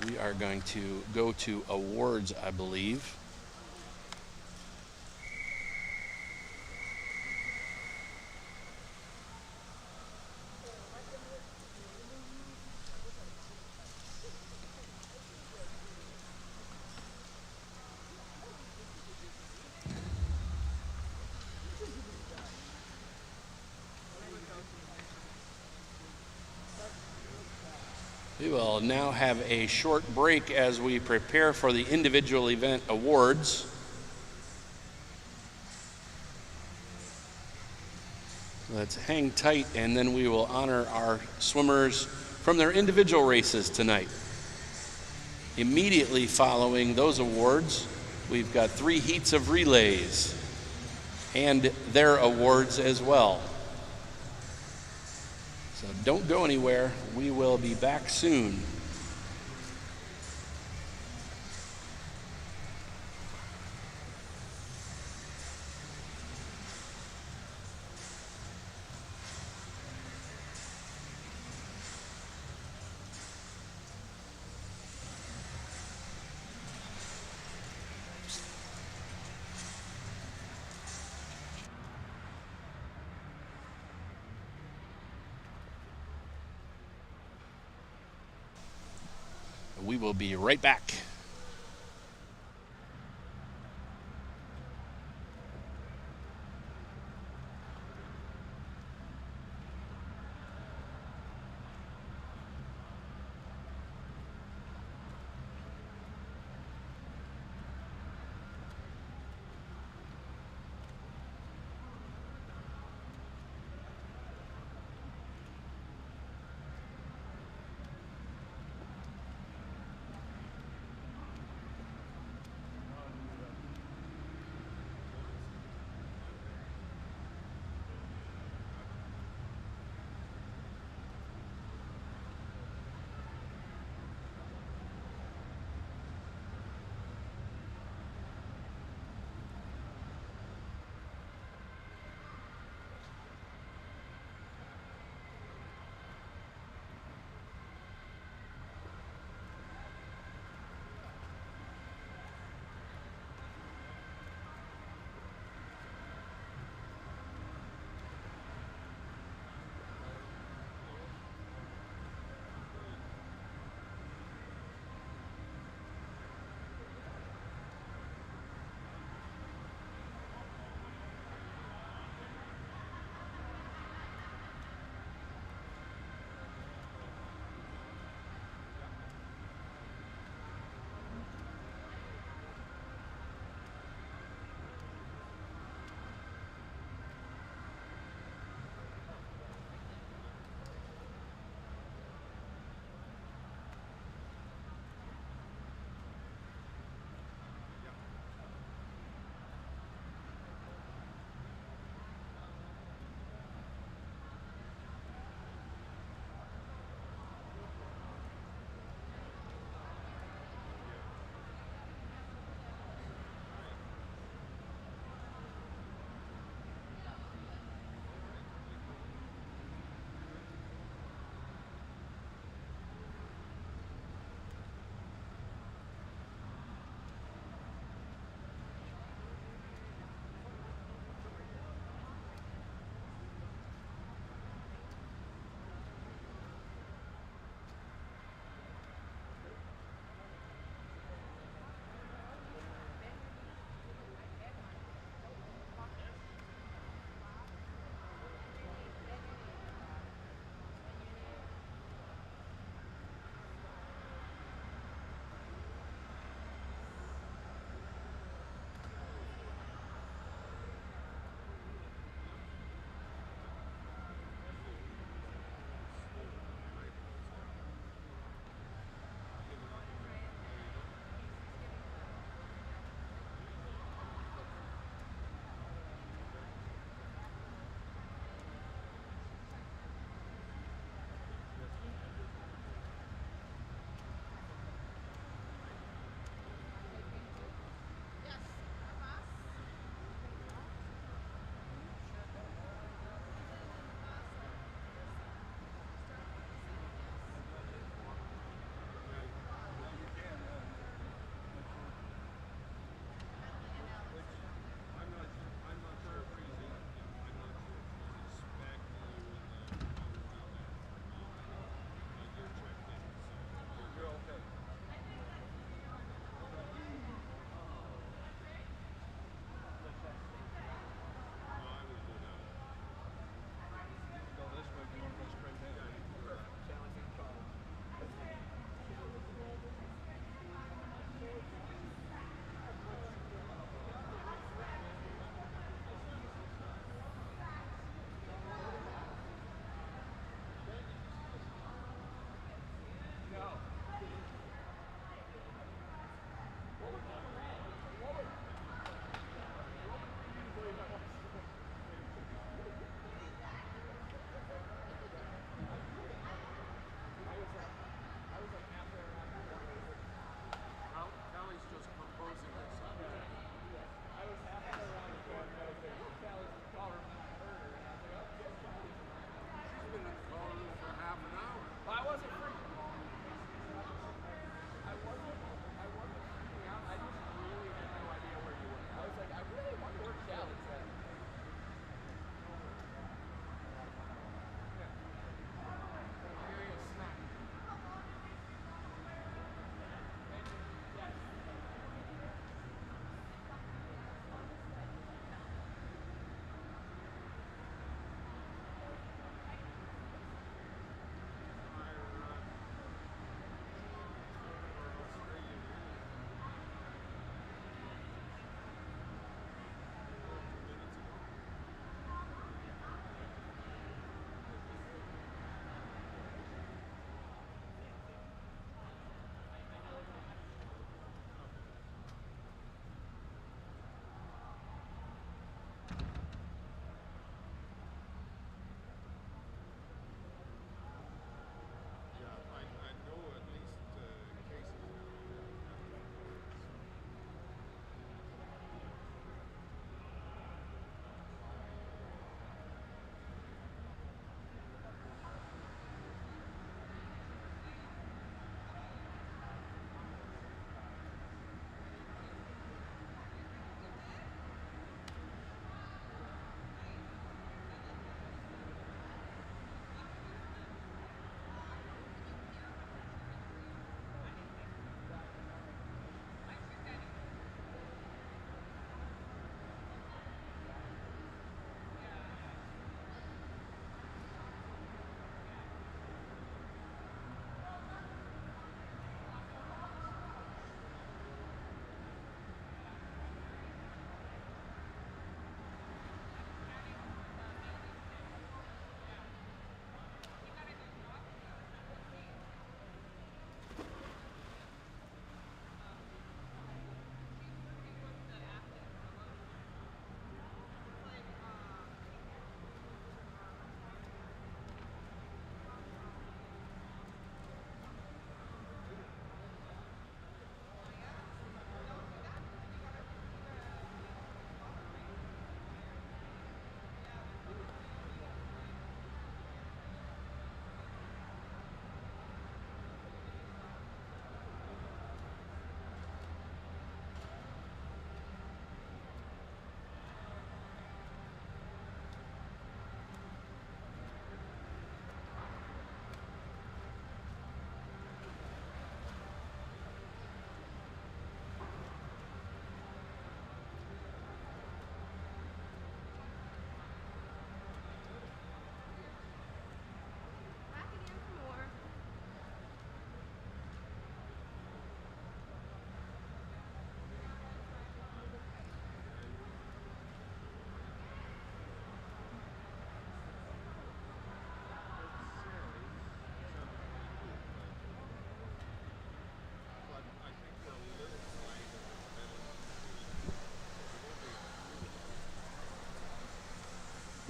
We are going to go to awards, I believe. We will now have a short break as we prepare for the individual event awards. Let's hang tight, and then we will honor our swimmers from their individual races tonight. Immediately following those awards, we've got 3 heats of relays and their awards as well. So don't go anywhere. We will be back soon. We will be right back.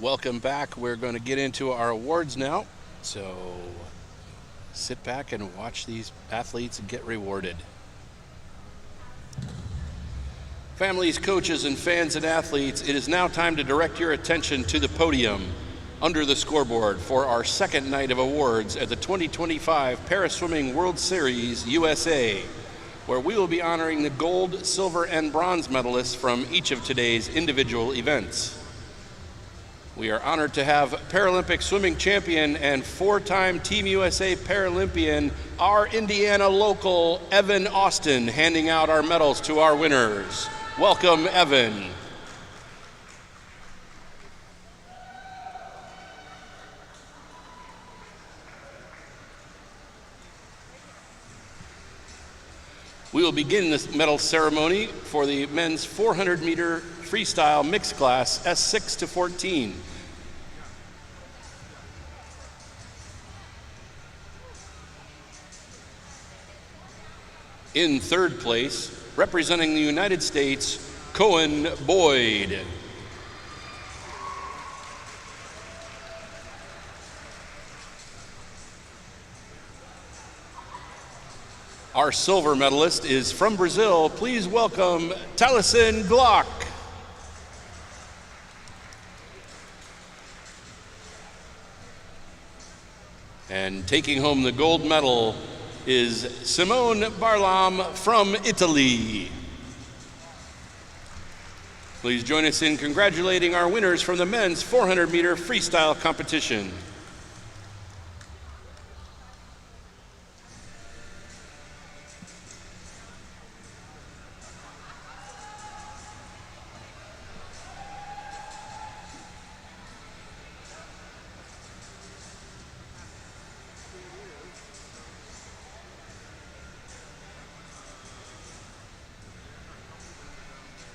Welcome back. We're going to get into our awards now. So sit back and watch these athletes get rewarded. Families, coaches, and fans and athletes, it is now time to direct your attention to the podium under the scoreboard for our second night of awards at the 2025 Paraswimming World Series USA, where we will be honoring the gold, silver, and bronze medalists from each of today's individual events. We are honored to have Paralympic swimming champion and four-time Team USA Paralympian, our Indiana local, Evan Austin, handing out our medals to our winners. Welcome, Evan. We will begin this medal ceremony for the men's 400-meter freestyle mixed class, S6 to 14. In third place, representing the United States, Cohen Boyd. Our silver medalist is from Brazil. Please welcome Taliesin Glock. And taking home the gold medal is Simone Barlam from Italy. Please join us in congratulating our winners from the men's 400-meter freestyle competition.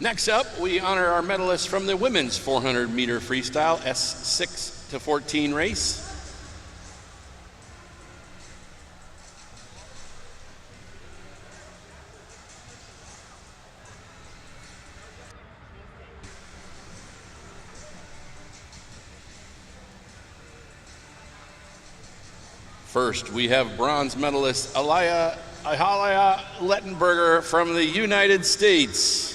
Next up, we honor our medalists from the women's 400-meter freestyle S6 to 14 race. First, we have bronze medalist Ihalia Lettenberger from the United States.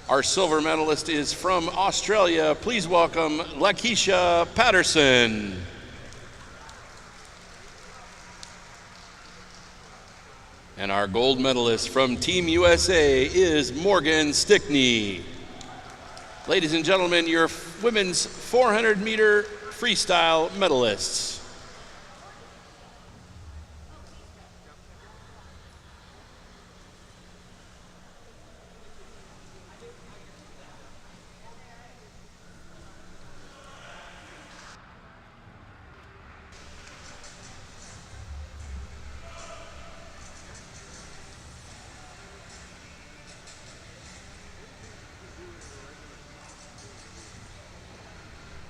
Our silver medalist is from Australia. Please welcome Lakeisha Patterson. And our gold medalist from Team USA is Morgan Stickney. Ladies and gentlemen, your women's 400-meter freestyle medalists.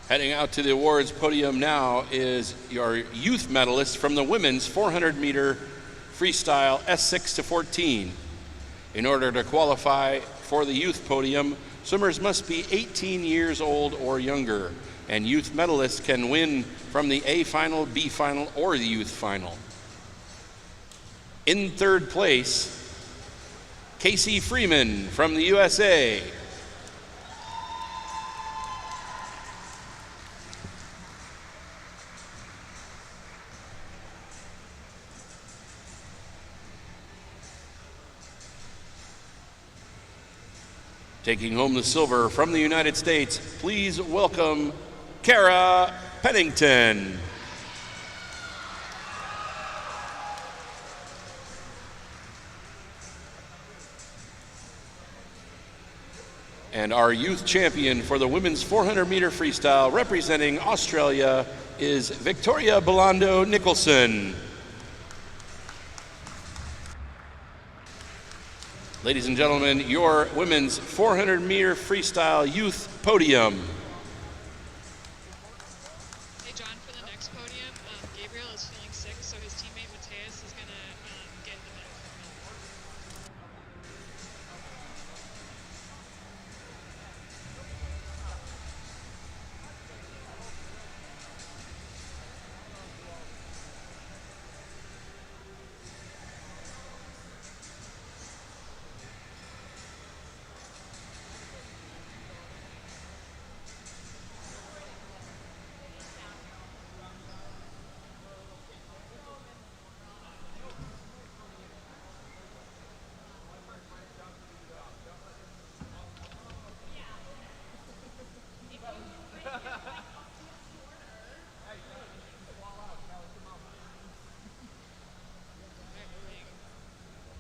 Heading out to the awards podium now is your youth medalist from the women's 400-meter freestyle S6 to 14. In order to qualify for the youth podium, swimmers must be 18 years old or younger, and youth medalists can win from the A final, B final, or the youth final. In third place, Casey Freeman from the USA. Taking home the silver from the United States, please welcome Kara Pennington. And our youth champion for the women's 400-meter freestyle representing Australia is Victoria Belando Nicholson. Ladies and gentlemen, your women's 400-meter freestyle youth podium. Hey, John, for the next podium, Gabriel is feeling sick, so his teammate Mateus is going to get the medal from him.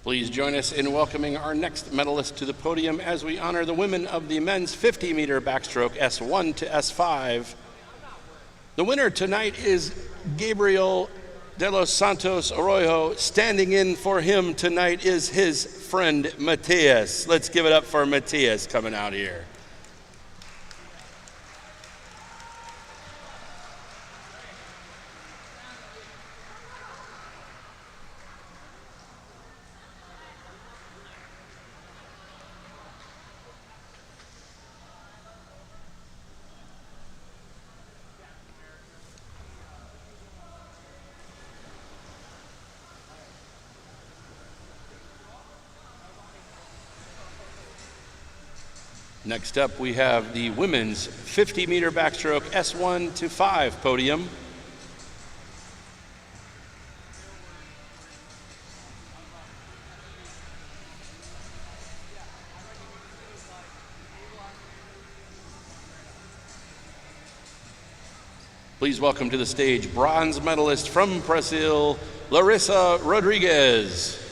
Please join us in welcoming our next medalist to the podium as we honor the women of the men's 50-meter backstroke S1 to S5. The winner tonight is Gabriel de los Santos Arroyo. Standing in for him tonight is his friend Matias. Let's give it up for Matias coming out here. Next up, we have the women's 50-meter backstroke S1 to 5 podium. Please welcome to the stage bronze medalist from Brazil, Larissa Rodriguez.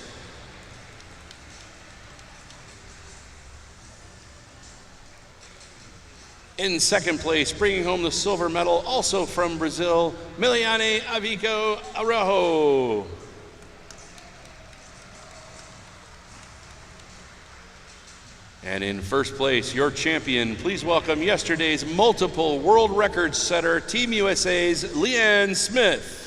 In second place, bringing home the silver medal, also from Brazil, Miliane Avico Araujo. And in first place, your champion, please welcome yesterday's multiple world record setter, Team USA's Leanne Smith.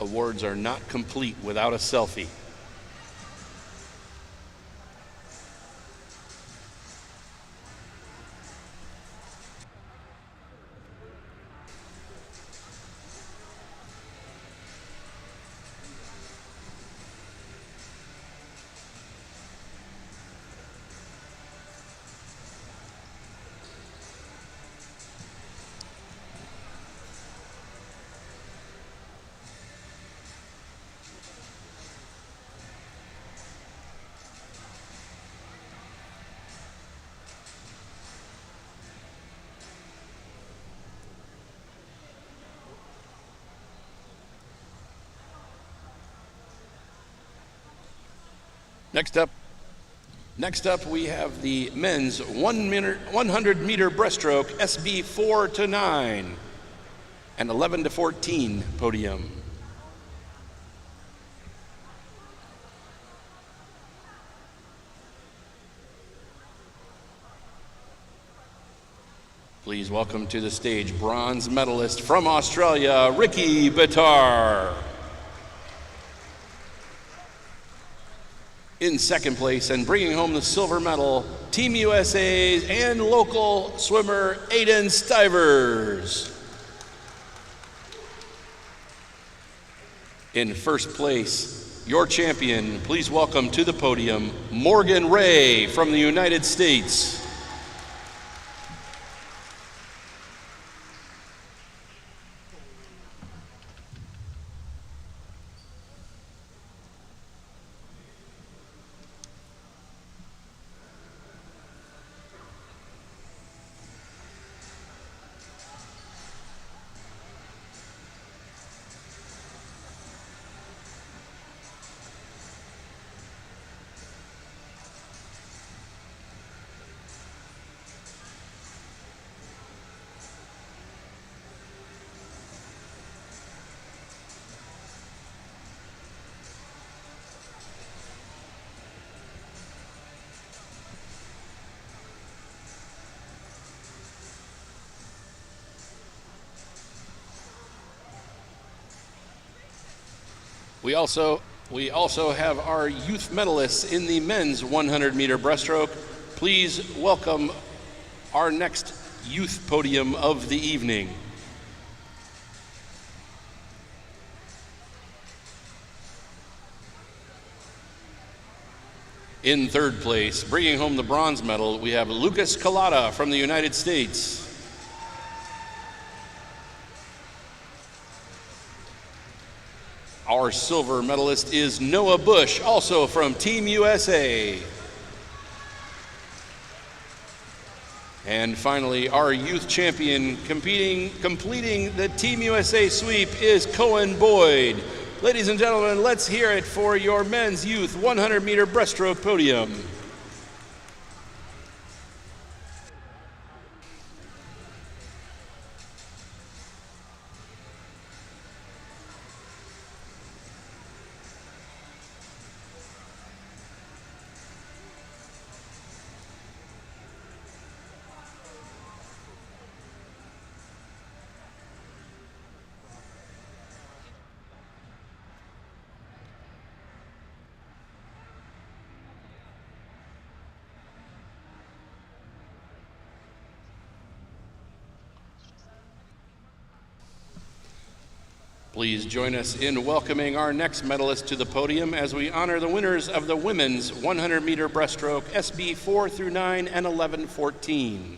Awards are not complete without a selfie. Next up, we have the men's 100-meter breaststroke SB 4 to 9 and 11 to 14 podium. Please welcome to the stage bronze medalist from Australia, Ricky Bitar. In second place and bringing home the silver medal, Team USA and local swimmer Aiden Stivers. In first place, your champion, please welcome to the podium, Morgan Ray from the United States. We also have our youth medalists in the men's 100-meter breaststroke. Please welcome our next youth podium of the evening. In third place, bringing home the bronze medal, we have Lucas Collada from the United States. Our silver medalist is Noah Bush, also from Team USA. And finally, our youth champion completing the Team USA sweep is Cohen Boyd. Ladies and gentlemen, let's hear it for your men's youth 100-meter breaststroke podium. Please join us in welcoming our next medalist to the podium as we honor the winners of the women's 100-meter breaststroke SB 4 through 9 and 11-14.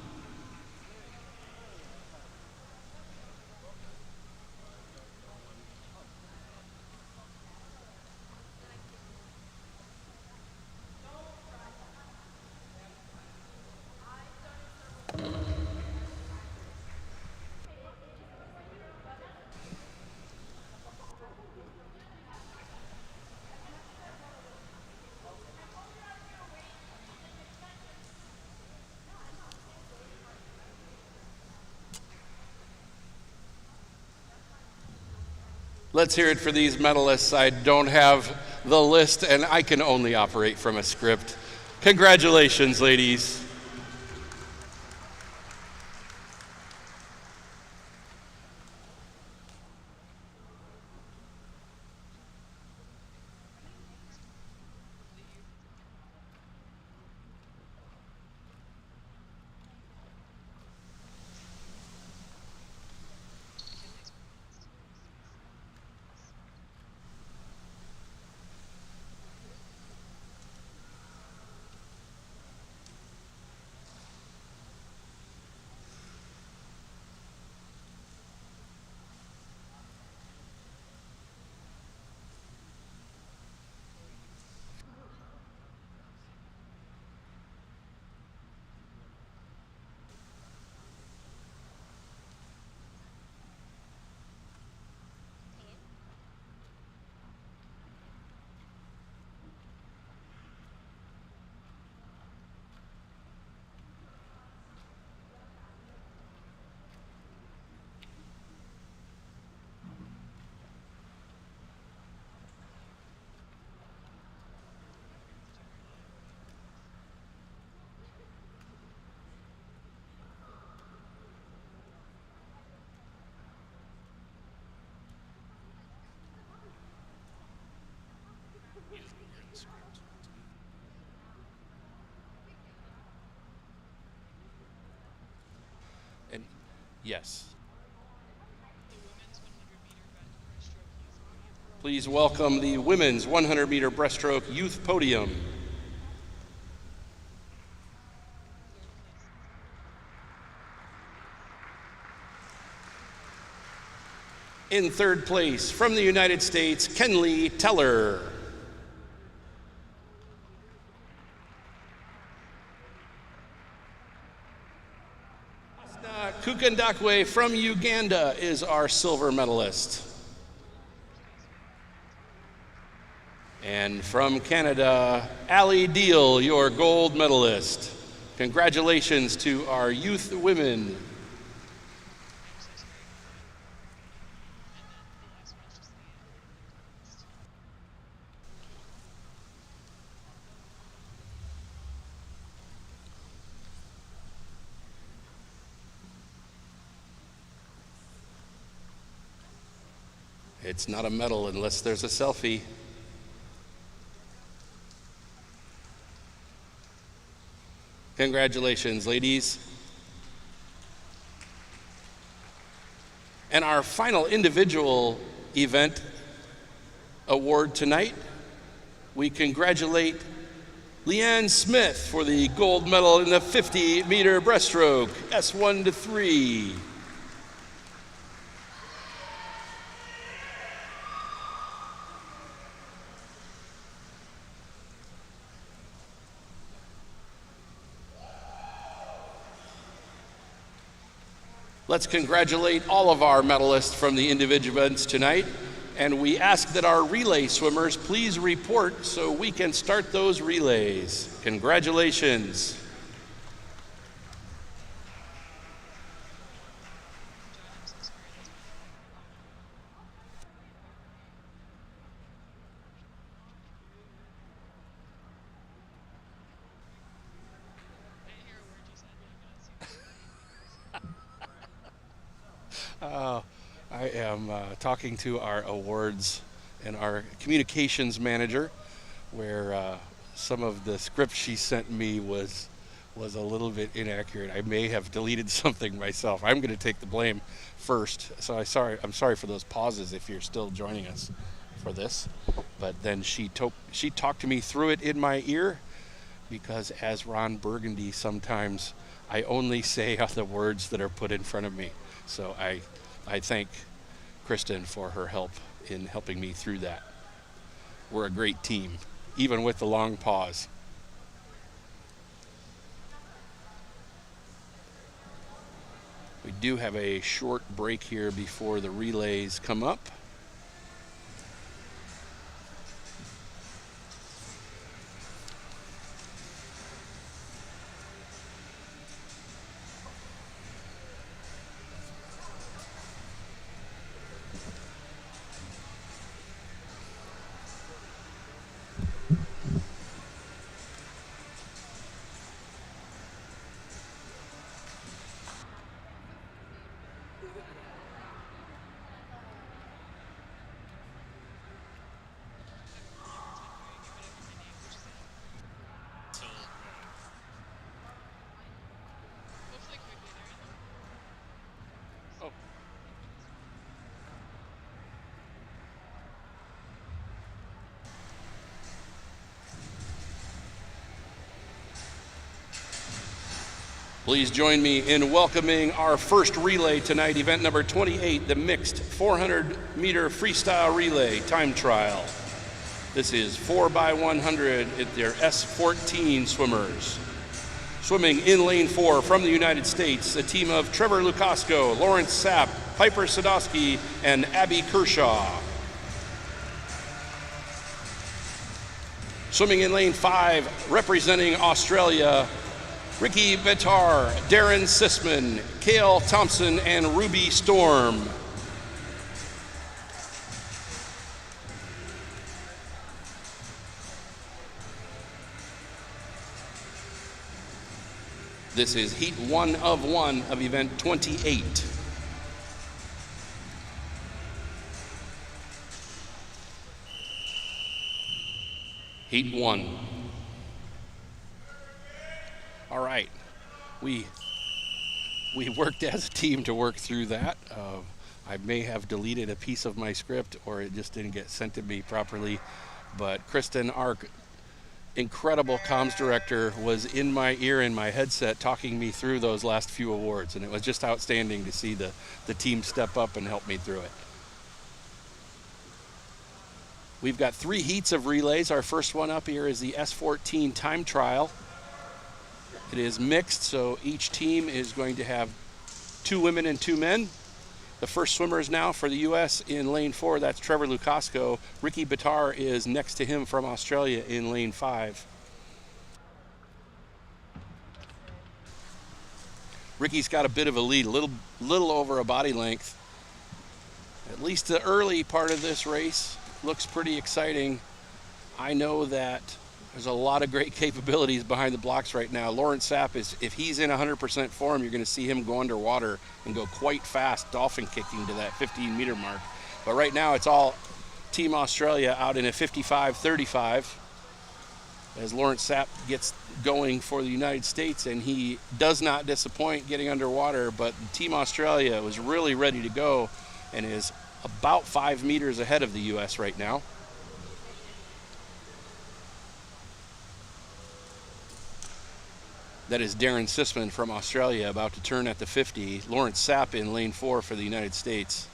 Let's hear it for these medalists. I don't have the list and I can only operate from a script. Congratulations, ladies. And yes. Please welcome the women's 100-meter breaststroke youth podium. In third place, from the United States, Kenlee Teller. Asna Kukandakwe from Uganda is our silver medalist. And from Canada, Ali Deal, your gold medalist. Congratulations to our youth women. It's not a medal unless there's a selfie. Congratulations, ladies. And our final individual event award tonight, we congratulate Leanne Smith for the gold medal in the 50-meter breaststroke, S1 to 3. Let's congratulate all of our medalists from the individual events tonight, and we ask that our relay swimmers please report so we can start those relays. Congratulations. I am talking to our awards and our communications manager, where some of the script she sent me was a little bit inaccurate. I may have deleted something myself. I'm going to take the blame first. So I'm sorry for those pauses if you're still joining us for this. But then she talked to me through it in my ear, because as Ron Burgundy, sometimes I only say the words that are put in front of me. So I thank Kristen for her help in helping me through that. We're a great team, even with the long pause. We do have a short break here before the relays come up. Hopefully quickly there. Oh. Please join me in welcoming our first relay tonight, event number 28, the mixed 400-meter freestyle relay time trial. This is 4x100 at their S14 swimmers. Swimming in lane 4 from the United States, a team of Trevor Lukasco, Lawrence Sapp, Piper Sadowski, and Abby Kershaw. Swimming in lane 5, representing Australia, Ricky Betar, Darren Sisman, Kale Thompson, and Ruby Storm. This is heat 1 of 1 of event 28. Heat 1. All right, we worked as a team to work through that. I may have deleted a piece of my script, or it just didn't get sent to me properly, but Kristen, our incredible comms director, was in my ear in my headset talking me through those last few awards, and it was just outstanding to see the team step up and help me through it. We've got 3 heats of relays. Our first one up here is the S14 time trial. It is mixed, so each team is going to have 2 women and 2 men. The first swimmer is now for the U.S. in lane 4. That's Trevor Lukasco. Ricky Betar is next to him from Australia in lane 5. Ricky's got a bit of a lead, a little over a body length. At least the early part of this race looks pretty exciting. I know that there's a lot of great capabilities behind the blocks right now. Lawrence Sapp, if he's in 100% form, you're going to see him go underwater and go quite fast, dolphin kicking to that 15-meter mark. But right now, it's all Team Australia out in a 55-35 as Lawrence Sapp gets going for the United States, and he does not disappoint getting underwater, but Team Australia was really ready to go and is about 5 meters ahead of the U.S. right now. That is Darren Sisman from Australia, about to turn at the 50. Lawrence Sapp in lane 4 for the United States.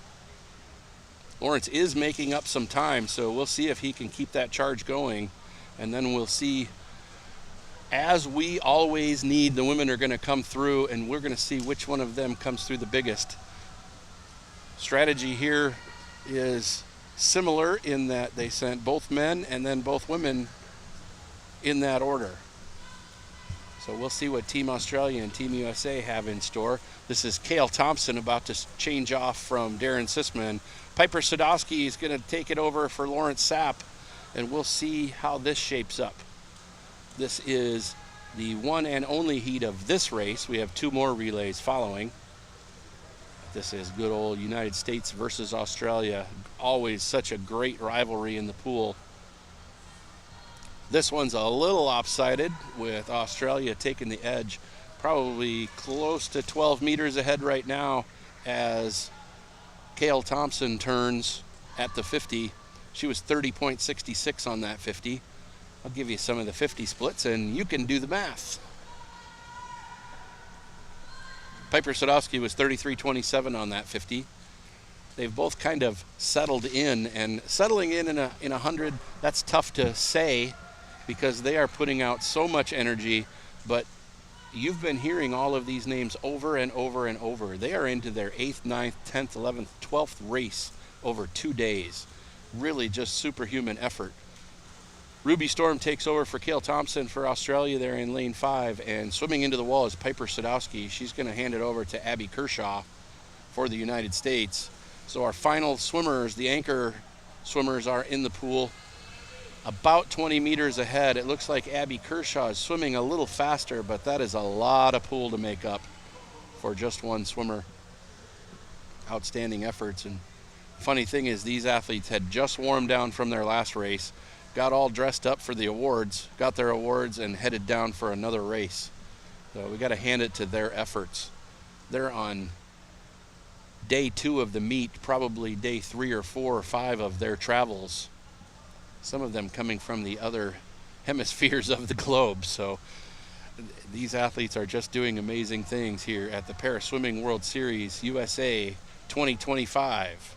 Lawrence is making up some time, so we'll see if he can keep that charge going. And then we'll see, as we always need, the women are going to come through, and we're going to see which one of them comes through the biggest. Strategy here is similar in that they sent both men and then both women in that order. So we'll see what Team Australia and Team USA have in store. This is Cale Thompson about to change off from Darren Sisman. Piper Sadowski is going to take it over for Lawrence Sapp, and we'll see how this shapes up. This is the one and only heat of this race. We have 2 more relays following. This is good old United States versus Australia. Always such a great rivalry in the pool. This one's a little lopsided, with Australia taking the edge, probably close to 12 meters ahead right now as Cale Thompson turns at the 50. She was 30.66 on that 50. I'll give you some of the 50 splits and you can do the math. Piper Sadowski was 33.27 on that 50. They've both kind of settled in, and settling in a 100, that's tough to say because they are putting out so much energy, but you've been hearing all of these names over and over and over. They are into their 8th, 9th, 10th, 11th, 12th race over 2 days. Really just superhuman effort. Ruby Storm takes over for Cale Thompson for Australia there in lane 5, and swimming into the wall is Piper Sadowski. She's going to hand it over to Abby Kershaw for the United States. So our final swimmers, the anchor swimmers, are in the pool about 20 meters ahead. It looks like Abby Kershaw is swimming a little faster, but that is a lot of pool to make up for just one swimmer. Outstanding efforts. And funny thing is, these athletes had just warmed down from their last race, got all dressed up for the awards, got their awards, and headed down for another race. So we got to hand it to their efforts. They're on day 2 of the meet, probably day 3 or 4 or 5 of their travels. Some of them coming from the other hemispheres of the globe. So these athletes are just doing amazing things here at the Paris Swimming World Series USA 2025.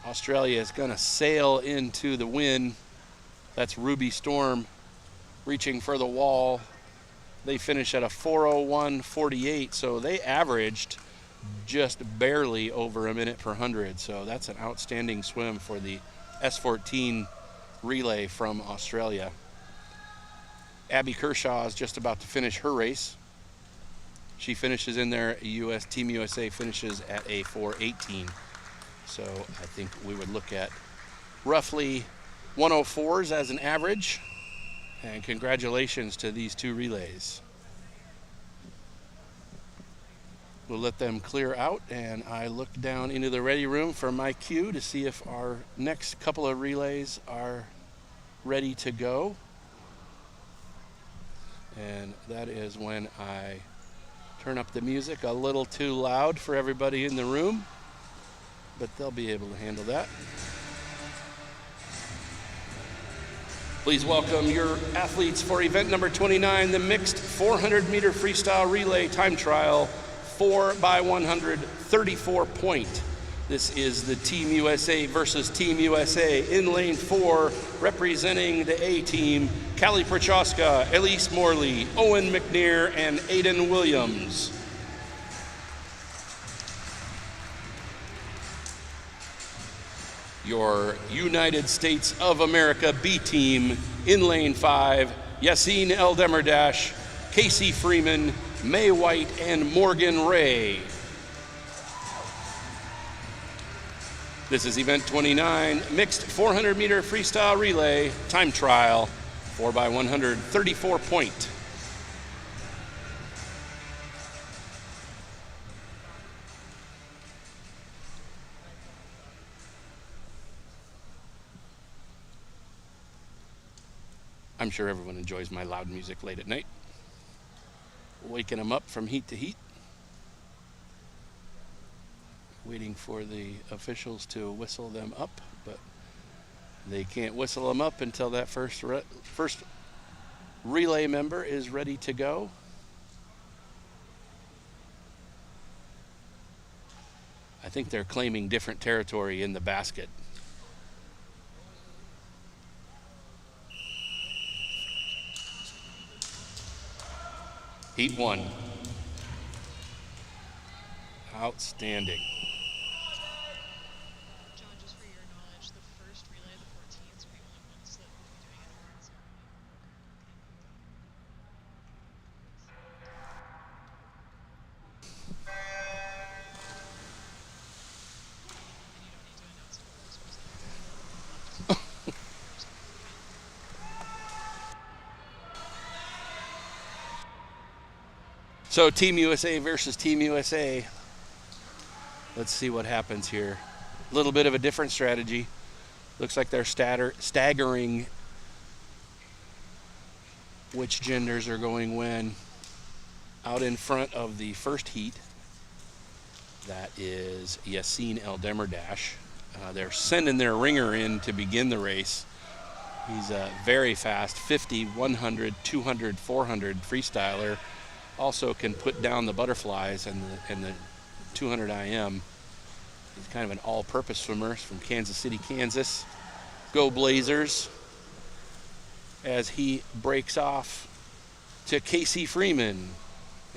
Australia is going to sail into the win. That's Ruby Storm reaching for the wall. They finish at a 4:01.48, so they averaged just barely over a minute per 100. So that's an outstanding swim for the S14 relay from Australia. Abby Kershaw is just about to finish her race. She finishes in there. Team USA finishes at a 4:18. So I think we would look at roughly 104s as an average. And congratulations to these 2 relays. We'll let them clear out, and I look down into the ready room for my cue to see if our next couple of relays are ready to go. And that is when I turn up the music a little too loud for everybody in the room, but they'll be able to handle that. Please welcome your athletes for event number 29, the mixed 400-meter freestyle relay time trial, 4x100, 34 point. This is the Team USA versus Team USA. In lane 4, representing the A team, Callie Prochaska, Elise Morley, Owen McNair, and Aiden Williams. Your United States of America B team, in lane 5, Yassine El Demirdash, Casey Freeman, May White, and Morgan Ray. This is event 29, mixed 400-meter freestyle relay time trial, 4x100, 34 point. I'm sure everyone enjoys my loud music late at night. Waking them up from heat to heat. Waiting for the officials to whistle them up, but they can't whistle them up until that first relay member is ready to go. I think they're claiming different territory in the basket. Heat 1. Outstanding. John, just for your knowledge, the first relay of the 14s, we only one slip will be doing an award ceremony. And you don't need to announce who the first person is. So Team USA versus Team USA. Let's see what happens here. A little bit of a different strategy. Looks like they're staggering which genders are going when. Out in front of the first heat, that is Yassine El Demirdash. They're sending their ringer in to begin the race. He's a very fast 50, 100, 200, 400 freestyler. Also can put down the butterflies and the 200 IM. He's kind of an all-purpose swimmer. He's from Kansas City, Kansas. Go Blazers! As he breaks off to Casey Freeman.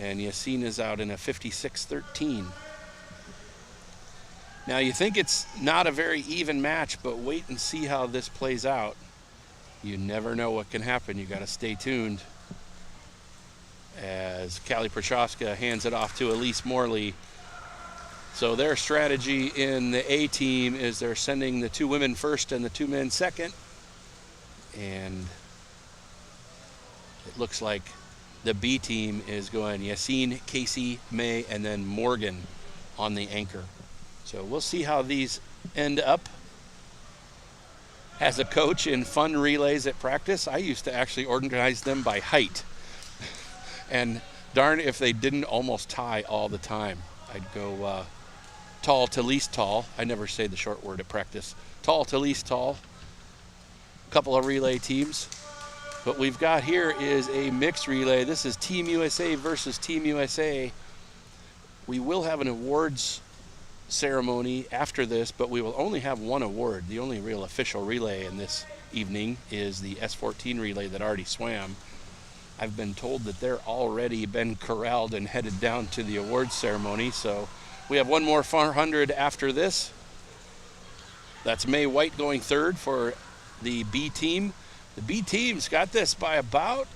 And Yassine is out in a 56-13. Now you think it's not a very even match, but wait and see how this plays out. You never know what can happen. You got to stay tuned. As Callie Prochaska hands it off to Elise Morley. So their strategy in the A team is they're sending the 2 women first and the 2 men second. And it looks like the B team is going Yassine, Casey, May, and then Morgan on the anchor. So we'll see how these end up. As a coach in fun relays at practice, I used to actually organize them by height. And darn if they didn't almost tie all the time. I'd go tall to least tall. I never say the short word at practice. Tall to least tall. Couple of relay teams. What we've got here is a mixed relay. This is Team USA versus Team USA. We will have an awards ceremony after this, but we will only have one award. The only real official relay in this evening is the S14 relay that already swam. I've been told that they're already been corralled and headed down to the awards ceremony. So we have one more 400 after this. That's May White going third for the B team. The B team's got this by about,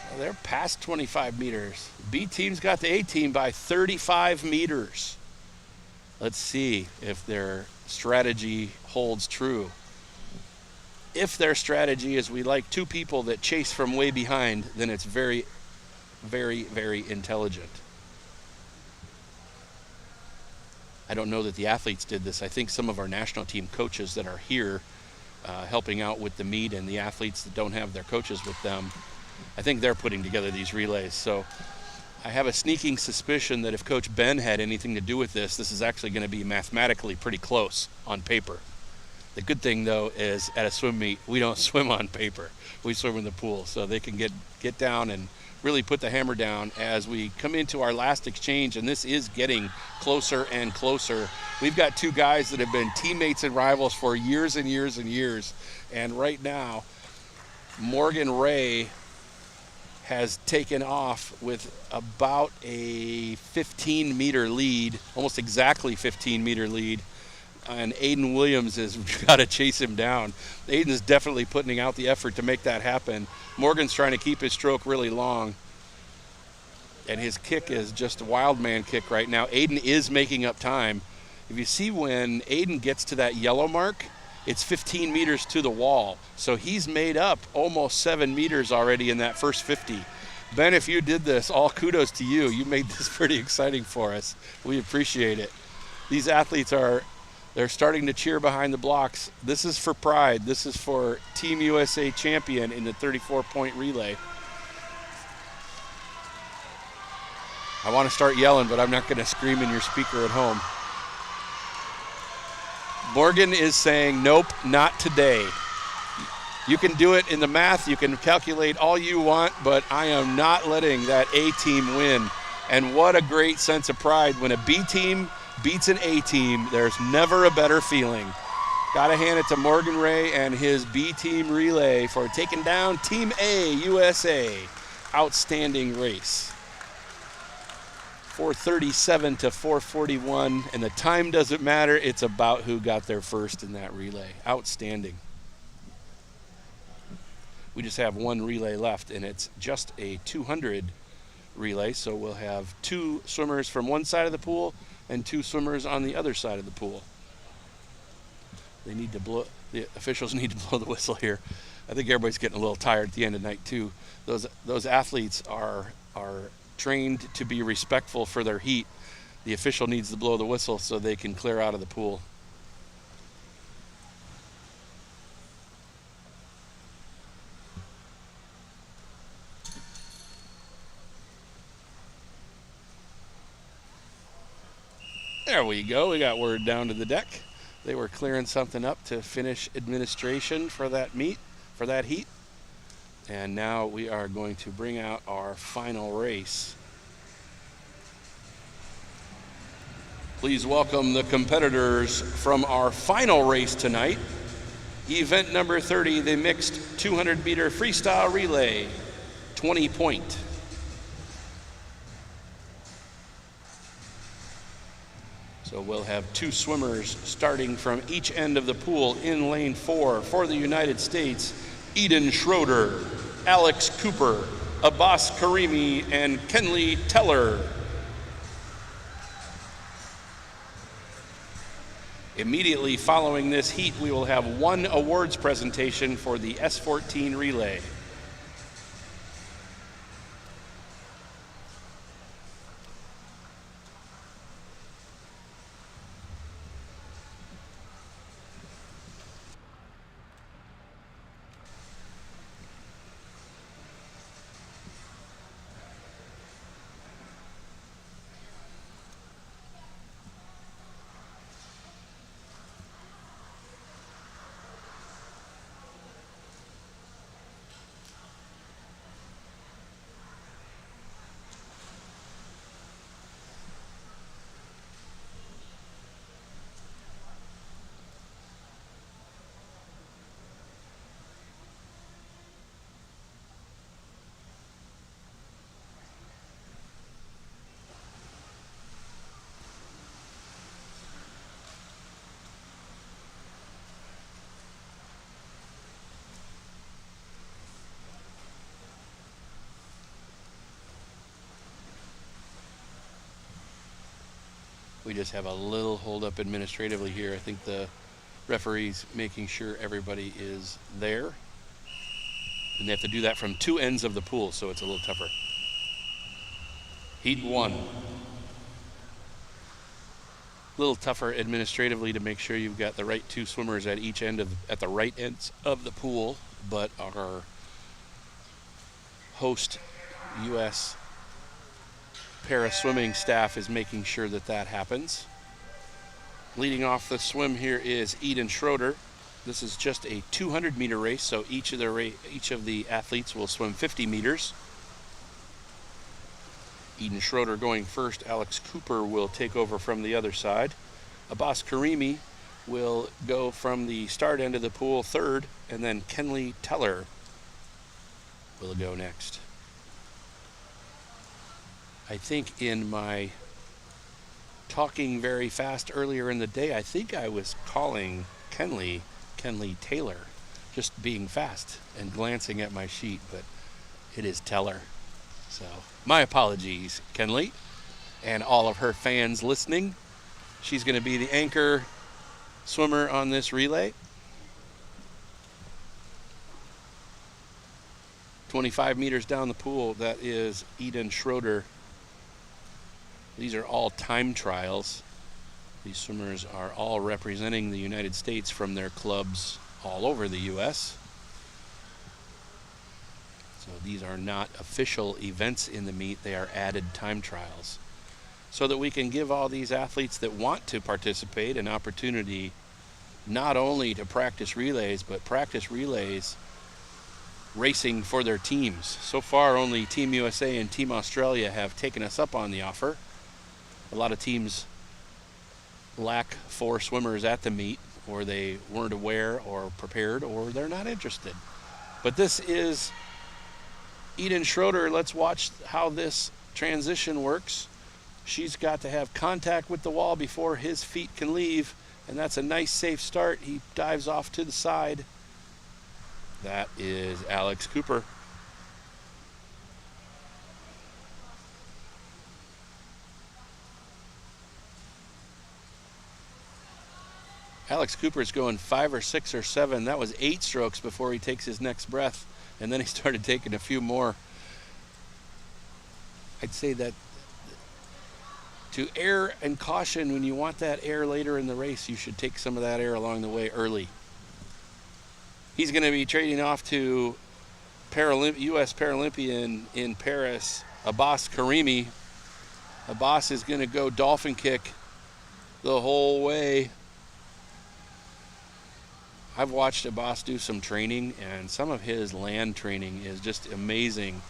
well, they're past 25 meters. B team's got the A team by 35 meters. Let's see if their strategy holds true. If their strategy is we like 2 people that chase from way behind, then it's very, very, very intelligent. I don't know that the athletes did this. I think some of our national team coaches that are here helping out with the meet and the athletes that don't have their coaches with them, I think they're putting together these relays. So I have a sneaking suspicion that if Coach Ben had anything to do with this, this is actually going to be mathematically pretty close on paper. The good thing, though, is at a swim meet, we don't swim on paper. We swim in the pool, so they can get down and really put the hammer down as we come into our last exchange, and this is getting closer and closer. We've got 2 guys that have been teammates and rivals for years and years and years, and right now, Morgan Ray has taken off with about a 15-meter lead, almost exactly 15-meter lead. And Aiden Williams has got to chase him down. Aiden's definitely putting out the effort to make that happen. Morgan's trying to keep his stroke really long. And his kick is just a wild man kick right now. Aiden is making up time. If you see when Aiden gets to that yellow mark, it's 15 meters to the wall. So he's made up almost 7 meters already in that first 50. Ben, if you did this, all kudos to you. You made this pretty exciting for us. We appreciate it. These athletes they're starting to cheer behind the blocks. This is for pride. This is for Team USA champion in the 34-point relay. I want to start yelling, but I'm not going to scream in your speaker at home. Morgan is saying, nope, not today. You can do it in the math. You can calculate all you want, but I am not letting that A team win. And what a great sense of pride. When a B team beats an A team, there's never a better feeling. Got to hand it to Morgan Ray and his B team relay for taking down Team A USA. Outstanding race. 437 to 441, and the time doesn't matter. It's about who got there first in that relay. Outstanding. We just have one relay left, and it's just a 200 relay, so we'll have 2 swimmers from one side of the pool and 2 swimmers on the other side of the pool. They need to blow, the officials need to blow the whistle here. I think everybody's getting a little tired at the end of night too. Those athletes are trained to be respectful for their heat. The official needs to blow the whistle so they can clear out of the pool. There we go. We got word down to the deck. They were clearing something up to finish administration for that meet, for that heat. And now we are going to bring out our final race. Please welcome the competitors from our final race tonight. Event number 30, the mixed 200-meter freestyle relay, 20-point. So we'll have 2 swimmers starting from each end of the pool in lane 4 for the United States. Eden Schroeder, Alex Cooper, Abbas Karimi, and Kenley Teller. Immediately following this heat, we will have 1 awards presentation for the S14 relay. We just have a little hold up administratively here. I think the referee's making sure everybody is there. And they have to do that from 2 ends of the pool, so it's a little tougher. Heat 1. A little tougher administratively to make sure you've got the right 2 swimmers at each end at the right ends of the pool, but our host U.S. para-swimming staff is making sure that that happens. Leading off the swim here is Eden Schroeder. This is just a 200-meter race, so each of the athletes will swim 50 meters. Eden Schroeder going first. Alex Cooper will take over from the other side. Abbas Karimi will go from the start end of the pool third, and then Kenley Teller will go next. I think in my talking very fast earlier in the day, I think I was calling Kenley Taylor, just being fast and glancing at my sheet, but it is Teller. So my apologies, Kenley, and all of her fans listening. She's going to be the anchor swimmer on this relay. 25 meters down the pool, that is Eden Schroeder. These are all time trials. These swimmers are all representing the United States from their clubs all over the U.S. So these are not official events in the meet. They are added time trials, so that we can give all these athletes that want to participate an opportunity not only to practice relays, but practice relays racing for their teams. So far, only Team USA and Team Australia have taken us up on the offer. A lot of teams lack 4 swimmers at the meet, or they weren't aware or prepared, or they're not interested. But this is Eden Schroeder. Let's watch how this transition works. She's got to have contact with the wall before his feet can leave, and that's a nice safe start. He dives off to the side. That is Alex Cooper. Alex Cooper's going 5 or 6 or 7. That was 8 strokes before he takes his next breath, and then he started taking a few more. I'd say that to err and caution, when you want that air later in the race, you should take some of that air along the way early. He's going to be trading off to U.S. Paralympian in Paris, Abbas Karimi. Abbas is going to go dolphin kick the whole way. I've watched Abbas do some training, and some of his land training is just amazing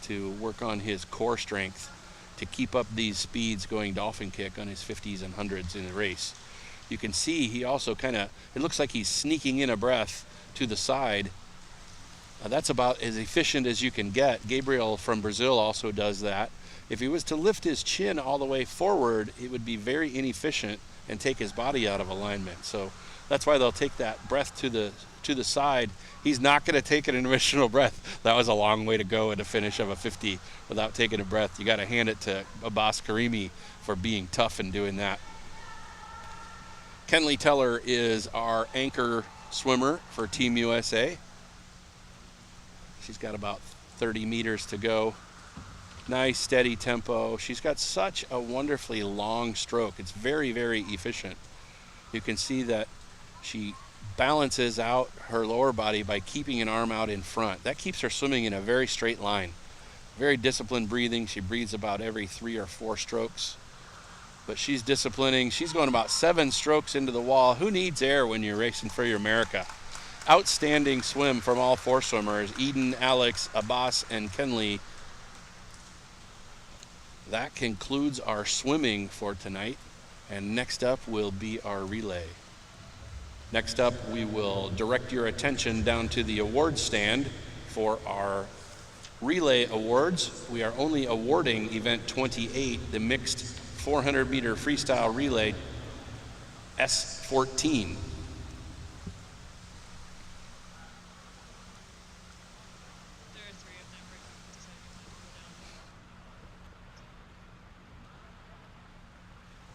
to work on his core strength to keep up these speeds going dolphin kick on his 50s and 100s in the race. You can see he also it looks like he's sneaking in a breath to the side. That's about as efficient as you can get. Gabriel from Brazil also does that. If he was to lift his chin all the way forward, it would be very inefficient and take his body out of alignment. So that's why they'll take that breath to the side. He's not going to take an additional breath. That was a long way to go at a finish of a 50 without taking a breath. You got to hand it to Abbas Karimi for being tough and doing that. Kenley Teller is our anchor swimmer for Team USA. She's got about 30 meters to go. Nice steady tempo. She's got such a wonderfully long stroke. It's very, very efficient. You can see that she balances out her lower body by keeping an arm out in front. That keeps her swimming in a very straight line. Very disciplined breathing. She breathes about every 3 or 4 strokes. But she's disciplining. She's going about 7 strokes into the wall. Who needs air when you're racing for your America? Outstanding swim from all 4 swimmers, Eden, Alex, Abbas, and Kenley. That concludes our swimming for tonight. And next up will be our relay. Next up, we will direct your attention down to the award stand for our relay awards. We are only awarding event 28, the mixed 400-meter freestyle relay S14.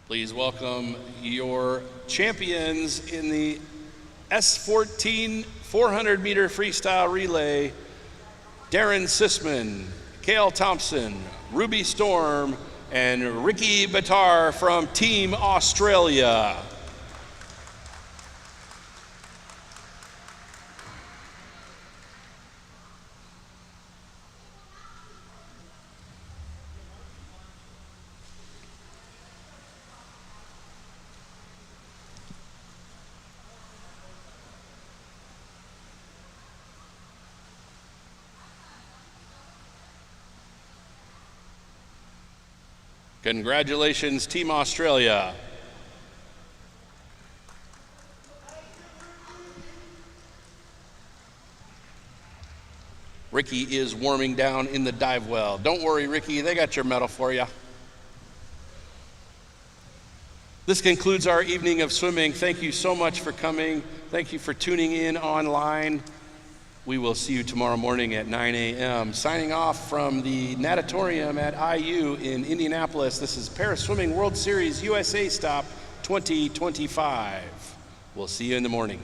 Please welcome your champions in the S14 400-meter freestyle relay, Darren Sisman, Cale Thompson, Ruby Storm, and Ricky Batar from Team Australia. Congratulations, Team Australia. Ricky is warming down in the dive well. Don't worry, Ricky, they got your medal for you. This concludes our evening of swimming. Thank you so much for coming. Thank you for tuning in online. We will see you tomorrow morning at 9 a.m. Signing off from the Natatorium at IU in Indianapolis. This is Paris Swimming World Series USA Stop 2025. We'll see you in the morning.